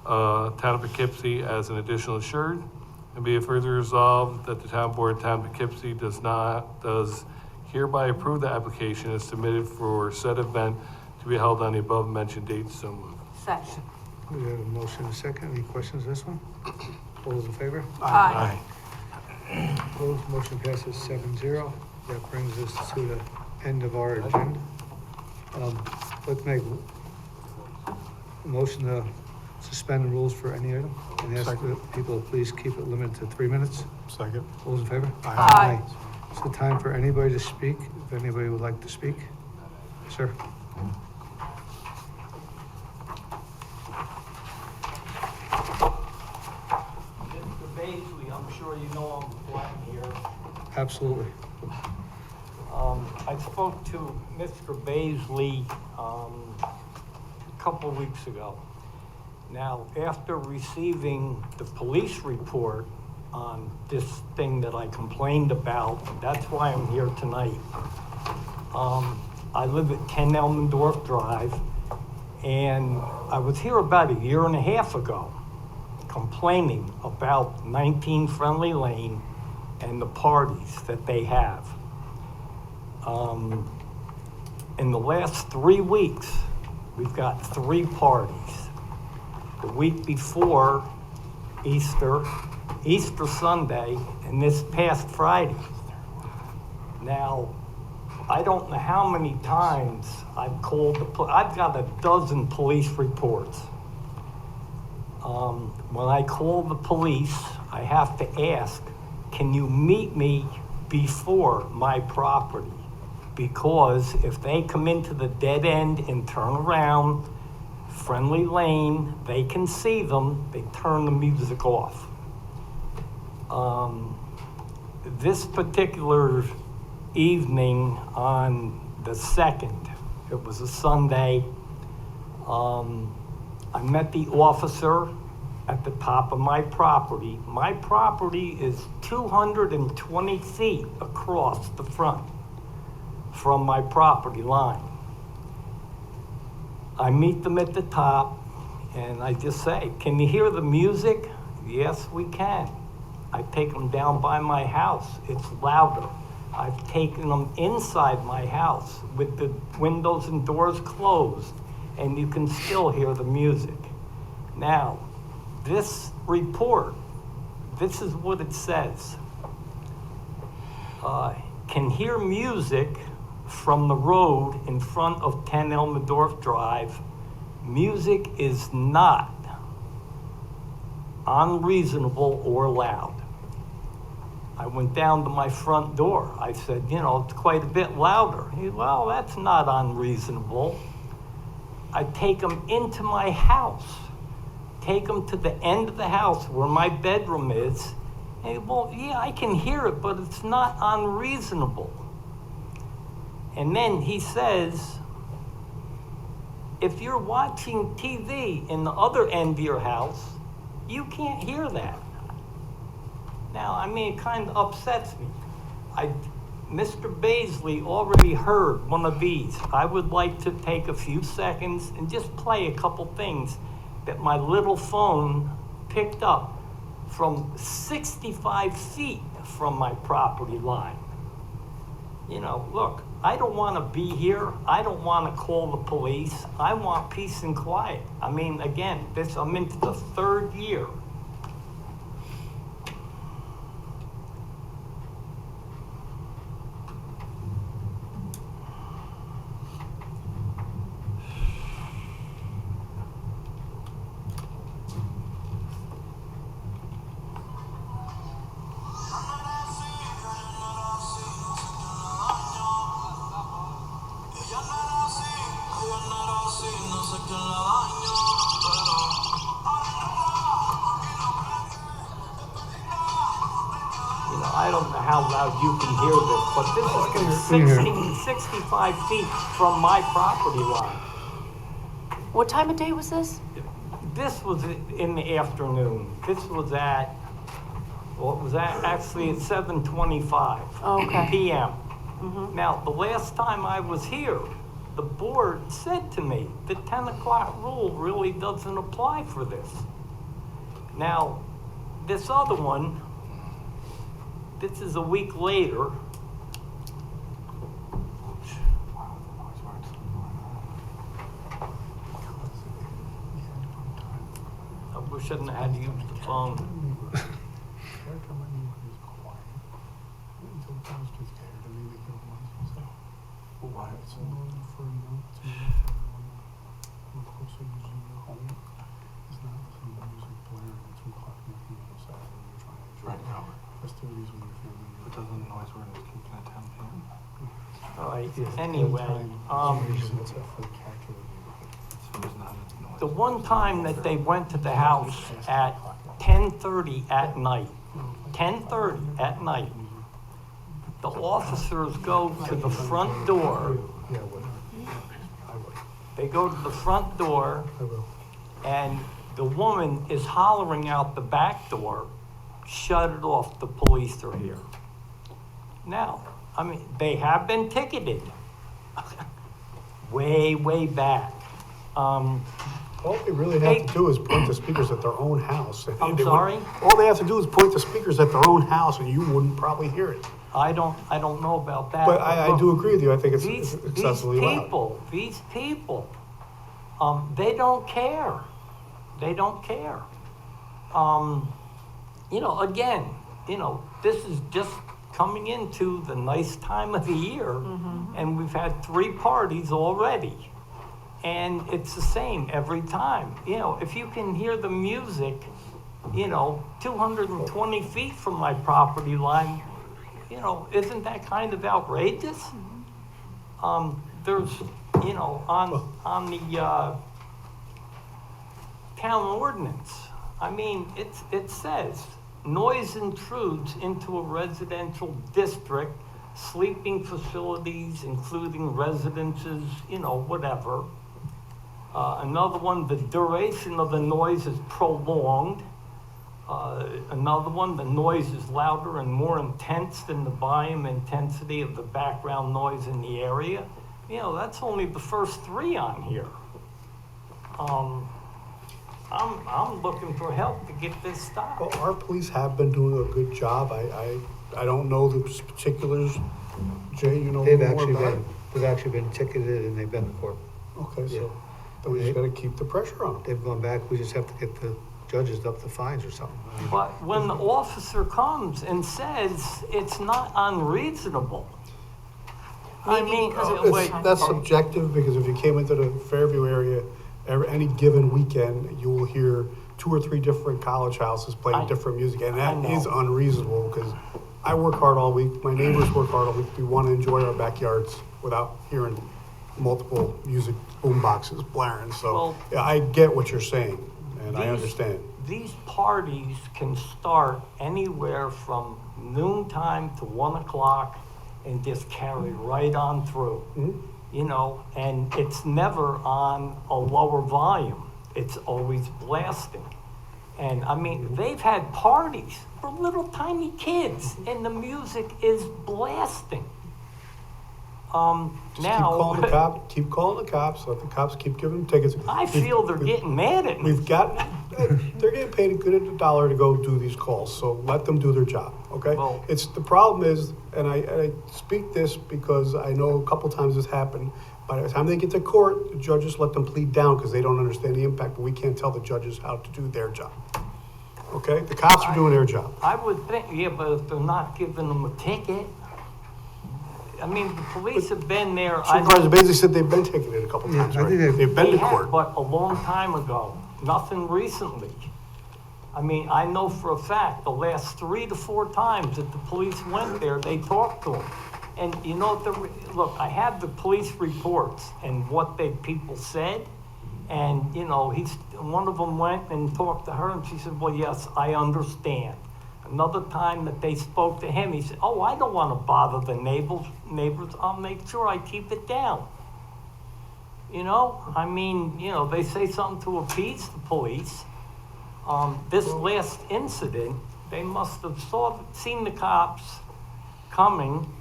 town of Poughkeepsie as an additional insured. And be it further resolved that the town board of town of Poughkeepsie does hereby approve the application as submitted for said event to be held on the above mentioned dates. So moved. Second. We have a motion and a second. Any questions on this one? All those in favor? Aye. Opposed, motion passes 7-0. That brings us to the end of our agenda. Let's make a motion to suspend the rules for any item and ask the people to please keep it limited to 3 minutes. Second. All those in favor? Aye. It's the time for anybody to speak, if anybody would like to speak. Sir? Mr. Baisley, I'm sure you know him before I'm here. Absolutely. I spoke to Mr. Baisley a couple of weeks ago. Now, after receiving the police report on this thing that I complained about, that's why I'm here tonight. I live at 10 Elmendorf Drive, and I was here about a year and a half ago complaining about 19 Friendly Lane and the parties that they have. In the last 3 weeks, we've got 3 parties. The week before Easter Sunday, and this past Friday. Now, I don't know how many times I've called I've got a dozen police reports. When I call the police, I have to ask, can you meet me before my property? Because if they come into the dead end and turn around, Friendly Lane, they can see them, they turn the music off. This particular evening on the 2nd, it was a Sunday, I met the officer at the top of my property. My property is 220 feet across the front from my property line. I meet them at the top and I just say, can you hear the music? Yes, we can. I take them down by my house. It's louder. I've taken them inside my house with the windows and doors closed, and you can still hear the music. Now, this report, this is what it says. Can hear music from the road in front of 10 Elmendorf Drive. Music is not unreasonable or loud. I went down to my front door. I said, you know, it's quite a bit louder. He, well, that's not unreasonable. I take them into my house, take them to the end of the house where my bedroom is. And, well, yeah, I can hear it, but it's not unreasonable. And then he says, if you're watching TV in the other end of your house, you can't hear that. Now, I mean, it kind of upsets me. Mr. Baisley already heard one of these. I would like to take a few seconds and just play a couple things that my little phone picked up from 65 feet from my property line. You know, look, I don't want to be here. I don't want to call the police. I want peace and quiet. I mean, again, I'm into the third year. I don't know how loud you can hear this, but this is 65 feet from my property line. What time of day was this? This was in the afternoon. This was at, actually at 7:25 p.m. Now, the last time I was here, the board said to me, the 10 o'clock rule really doesn't apply for this. Now, this other one, this is a week later. I wish I hadn't had to use the phone. All right, anyway, the one time that they went to the house at 10:30 at night, 10:30 at night, the officers go to the front door. They go to the front door, and the woman is hollering out the back door, "Shut it off, the police are here." Now, I mean, they have been ticketed way back. All they really have to do is point the speakers at their own house. I'm sorry? All they have to do is point the speakers at their own house, and you wouldn't probably hear it. I don't know about that. But I do agree with you. I think it's excessively loud. These people, they don't care. They don't care. You know, again, you know, this is just coming into the nice time of the year, and we've had 3 parties already. And it's the same every time. You know, if you can hear the music, you know, 220 feet from my property line, you know, isn't that kind of outrageous? There's, you know, on the town ordinance, I mean, it says, noise intrudes into a residential district, sleeping facilities, including residences, you know, whatever. Another one, the duration of the noise is prolonged. Another one, the noise is louder and more intense than the volume intensity of the background noise in the area. You know, that's only the first 3 on here. I'm looking for help to get this stopped. Well, our police have been doing a good job. I don't know the particulars. Jay, you know more about it? They've actually been ticketed and they've been in court. Okay, so then we just gotta keep the pressure on them. They've gone back, we just have to get the judges up the fines or something. I mean, But when the officer comes and says it's not unreasonable, I mean, wait. That's subjective, because if you came into the Fairview area, any given weekend, you will hear 2 or 3 different college houses playing different music, and that is unreasonable, because I work hard all week, my neighbors work hard all week, we want to enjoy our backyards without hearing multiple music boom boxes blaring, so, Well- yeah, I get what you're saying, and I These- understand. These parties can start anywhere from noontime to 1 o'clock and just carry right on through. You know, and it's never on a lower volume. It's always blasting. And I mean, they've had parties for little tiny kids and the music is blasting. Just Now. keep calling the cops, let the cops keep giving them tickets. I feel they're getting mad at me. They're getting paid a good $1 to go do these calls, so let them do their job, okay? Well- The problem is, and I speak this because I know a couple times this happened, by the time they get to court, the judges let them plead down because they don't understand the impact, but we can't tell the judges how to do their job. Okay? The cops are doing their job. I would think, yeah, but if they're not giving them a ticket, I mean, the police have been there. Supervisor Bailey said they've been ticketed a couple times, I right? think They've been They to have, court. but a long time ago, nothing recently. I mean, I know for a fact, the last 3 to 4 times that the police went there, they talked to them. And you know, look, I have the police reports and what people said. And, you know, one of them went and talked to her and she said, well, yes, I understand. Another time that they spoke to him, he said, oh, I don't want to bother the neighbors. I'll make sure I keep it down. You know, I mean, you know, they say something to appease the police. This last incident, they must have seen the cops coming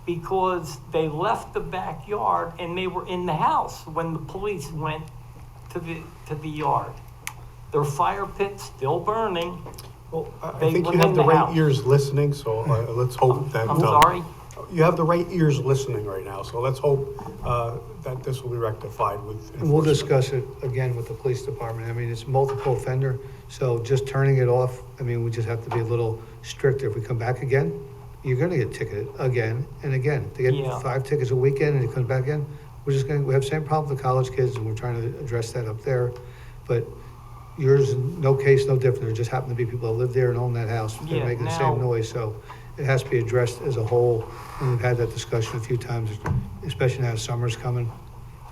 because they left the backyard and they were in the house when the police went to the yard. Their fire pit's still burning. Well, I They think you went have in the the right house. ears listening, so let's hope that. I'm sorry? You have the right ears listening right now, so let's hope that this will be rectified with. And we'll enforcement. discuss it again with the police department. I mean, it's multiple offender, so just turning it off, I mean, we just have to be a little stricter. If we come back again, you're gonna get ticketed again and again. They get Yeah. 5 tickets a weekend and it comes back in, we have the same problem with the college kids and we're trying to address that up there. But yours, no case, no different. There just happen to be people that live there and own that house. They're Yeah, making the now- same noise, so it has to be addressed as a whole. And we've had that discussion a few times, especially now summer's coming.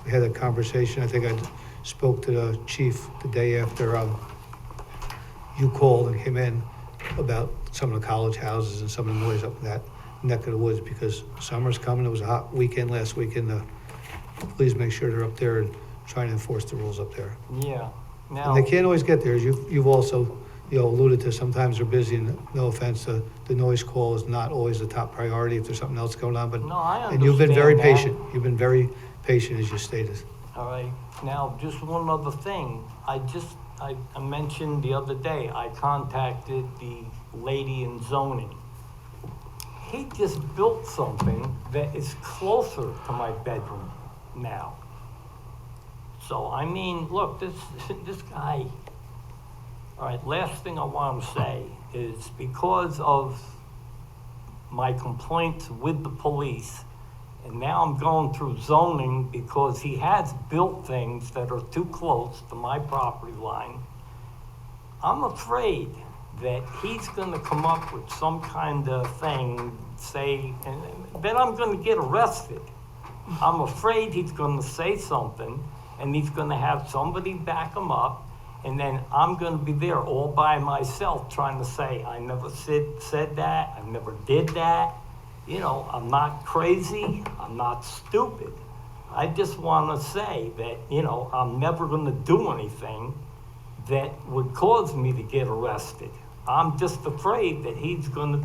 We had a conversation, I think I spoke to the chief the day after, you called and came in about some of the college houses and some of the noise up in that neck of the woods, because summer's coming. It was a hot weekend last weekend. Please make sure they're up there and trying to enforce the rules up there. Yeah. And they can't always get there, as you've also, alluded to, sometimes they're busy, and no offense, the noise call is not always the top priority if there's something else going on, but. No, I And you've been very understand that. patient, you've been very patient, as you stated. All right, now, just one other thing. I mentioned the other day, I contacted the lady in zoning. He just built something that is closer to my bedroom now. So, I mean, look, this guy, all right, last thing I want to say is because of my complaints with the police, and now I'm going through zoning because he has built things that are too close to my property line. I'm afraid that he's gonna come up with some kind of thing, say, and then I'm gonna get arrested. I'm afraid he's gonna say something, and he's gonna have somebody back him up, and then I'm gonna be there all by myself trying to say, I never said that, I never did that. You know, I'm not crazy, I'm not stupid. I just wanna say that, you know, I'm never gonna do anything that would cause me to get arrested. I'm just afraid that he's gonna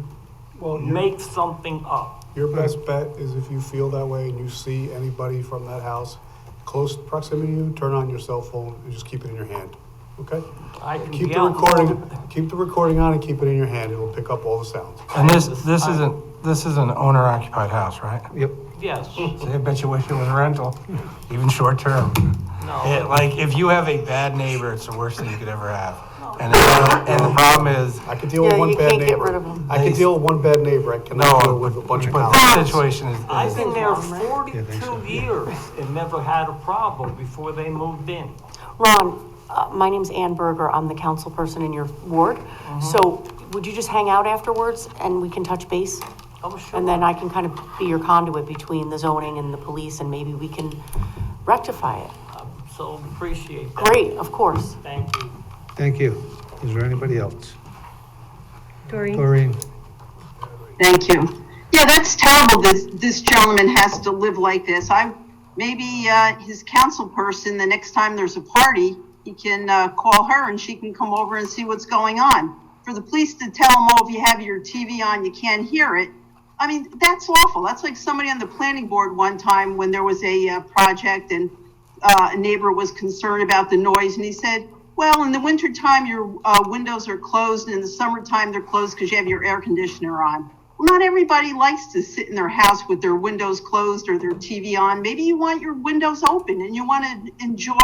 make something up. Your best bet is if you feel that way and you see anybody from that house, close proximity to you, turn on your cell phone and just keep it in your hand, okay? I can Keep be the out recording on and keep it in your hand. It'll pick up all the sounds. And this is an owner-occupied house, right? Yep. Yes. So I bet you wish it was a rental, even short-term. No. Like, if you have a bad neighbor, it's the worst thing you could ever have. And the problem is. I could deal with one bad neighbor. I could deal with one bad neighbor. I cannot deal with a bunch of But houses. this situation is. I've been there 42 years and never had a problem before they moved in. Ron, my name's Ann Berger. I'm the council person in your ward. So would you just hang out afterwards and we can touch base? I'm sure. And then I can kind of be your conduit between the zoning and the police, and maybe we can rectify it. So appreciate that. Great, of course. Thank you. Thank you. Is there anybody else? Doreen? Doreen? Thank you. Yeah, that's terrible this gentleman has to live like this. Maybe his council person, the next time there's a party, he can call her and she can come over and see what's going on. For the police to tell him, oh, if you have your TV on, you can't hear it. I mean, that's awful. That's like somebody on the planning board one time when there was a project and a neighbor was concerned about the noise, and he said, well, in the wintertime, your windows are closed, and in the summertime, they're closed because you have your air conditioner on. Well, not everybody likes to sit in their house with their windows closed or their TV on. Maybe you want your windows open and you want to enjoy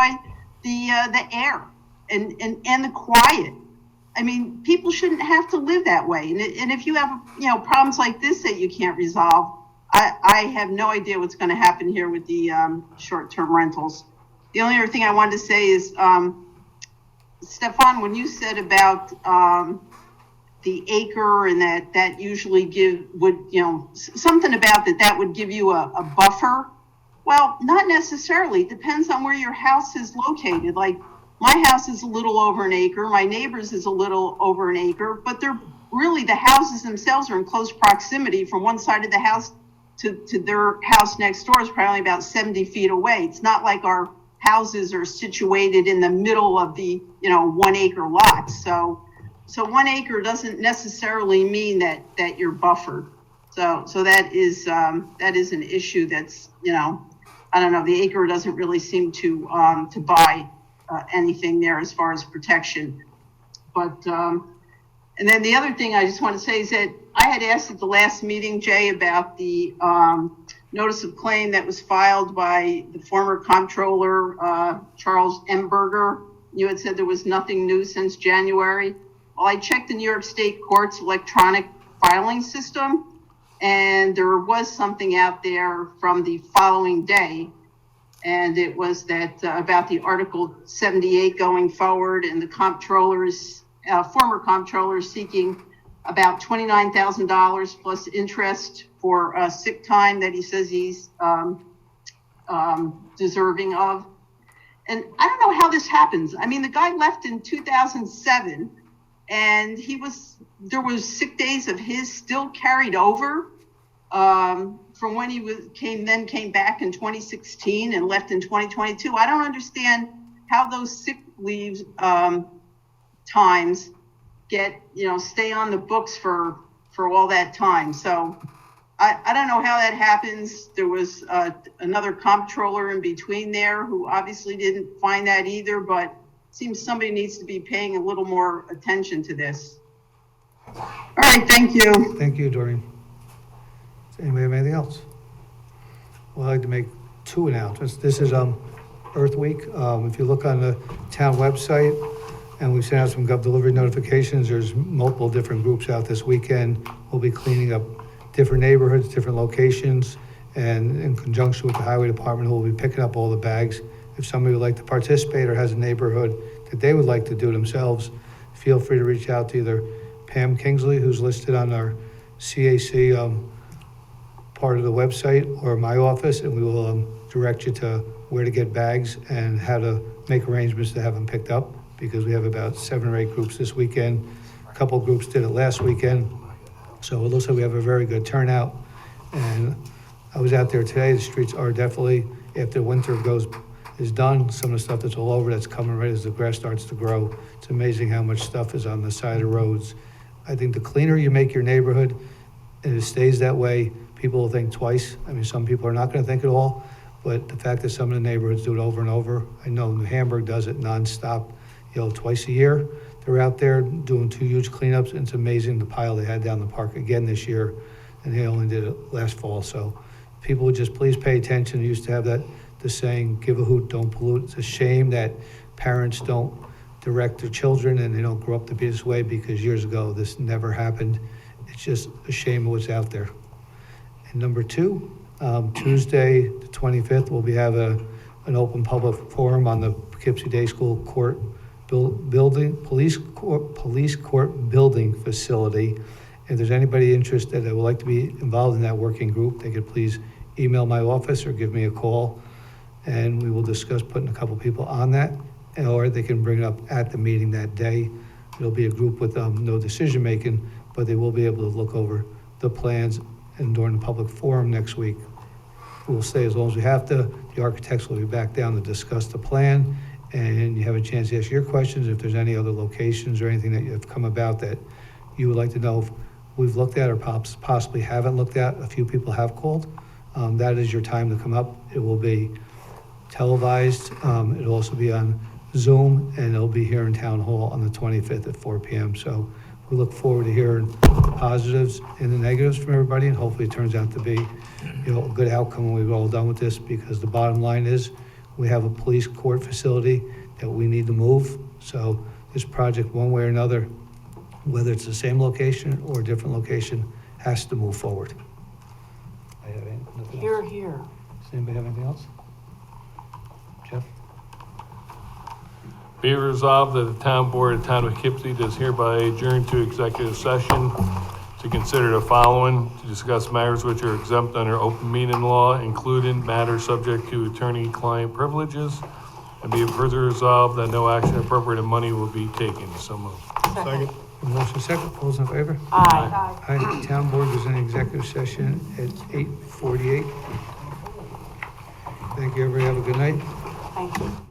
the air and the quiet. I mean, people shouldn't have to live that way. And if you have, problems like this that you can't resolve, I have no idea what's going to happen here with the short-term rentals. The only other thing I wanted to say is, Stefan, when you said about the acre and that usually something about that would give you a buffer. Well, not necessarily. It depends on where your house is located. Like my house is a little over an acre, my neighbor's is a little over an acre, but they're really, the houses themselves are in close proximity. From one side of the house to their house next door is probably about 70 feet away. It's not like our houses are situated in the middle of the 1 acre lots. So 1 acre doesn't necessarily mean that you're buffered. So that is an issue that's, I don't know, the acre doesn't really seem to buy anything there as far as protection. But, and then the other thing I just want to say is that I had asked at the last meeting, Jay, about the notice of claim that was filed by the former comptroller, Charles M. Berger. You had said there was nothing new since January. Well, I checked the New York State Court's electronic filing system, and there was something out there from the following day, and it was that about the Article 78 going forward, and the comptrollers, former comptroller, seeking about $29,000 plus interest for sick time that he says he's deserving of. And I don't know how this happens. I mean, the guy left in 2007. And there was sick days of his still carried over from when he came back in 2016 and left in 2022. I don't understand how those sick leaves times stay on the books for all that time. So I don't know how that happens. There was another comptroller in between there who obviously didn't find that either, but seems somebody needs to be paying a little more attention to this. All right, thank you. Thank you, Doreen. Does anybody have anything else? Well, I'd like to make 2 announcements. This is Earth Week. If you look on the town website, and we sent out some Gov Delivery notifications, there's multiple different groups out this weekend. We'll be cleaning up different neighborhoods, different locations, and in conjunction with the highway department, we'll be picking up all the bags. If somebody would like to participate or has a neighborhood that they would like to do themselves, feel free to reach out to either Pam Kingsley, who's listed on our CAC part of the website, or my office, and we will direct you to where to get bags and how to make arrangements to have them picked up, because we have about 7 or 8 groups this weekend. A couple groups did it last weekend, so it looks like we have a very good turnout. And I was out there today. The streets are definitely, after winter is done, some of the stuff that's all over that's coming right as the grass starts to grow. It's amazing how much stuff is on the side of roads. I think the cleaner you make your neighborhood, and it stays that way, people will think twice. I mean, some people are not going to think at all, but the fact that some of the neighborhoods do it over and over, I know New Hamburg does it nonstop, twice a year. They're out there doing 2 huge cleanups, and it's amazing the pile they had down the park again this year, and they only did it last fall. So people would just please pay attention. We used to have the saying, give a hoot, don't pollute. It's a shame that parents don't direct their children and they don't grow up to be this way, because years ago this never happened. It's just a shame of what's out there. And number 2, Tuesday the 25th, we'll have an open public forum on the Poughkeepsie Day School Court building, police court building facility. If there's anybody interested that would like to be involved in that working group, they could please email my office or give me a call, and we will discuss putting a couple people on that, or they can bring it up at the meeting that day. It'll be a group with no decision-making, but they will be able to look over the plans, and during the public forum next week, we'll stay as long as we have to. The architects will be back down to discuss the plan, and you have a chance to ask your questions. If there's any other locations or anything that have come about that you would like to know if we've looked at or possibly haven't looked at, a few people have called. That is your time to come up. It will be televised. It'll also be on Zoom, and it'll be here in Town Hall on the 25th at 4 p.m. So we look forward to hearing the positives and the negatives from everybody, and hopefully it turns out to be, a good outcome when we're all done with this, because the bottom line is we have a police court facility that we need to move. So this project, one way or another, whether it's the same location or a different location, has to move forward. I have nothing Here, else. here. Does anybody have anything else? Jeff? Be it resolved that the town board of the town of Poughkeepsie does hereby adjourn to executive session to consider the following: to discuss matters which are exempt under open meeting law, including matters subject to attorney-client privileges, and be it further resolved that no action appropriate in money will be taken. So moved. Second. Motion second, all those in favor? Aye. Aye. Town board is in executive session at 8:48. Thank you, everybody. Have a good night. Thank you.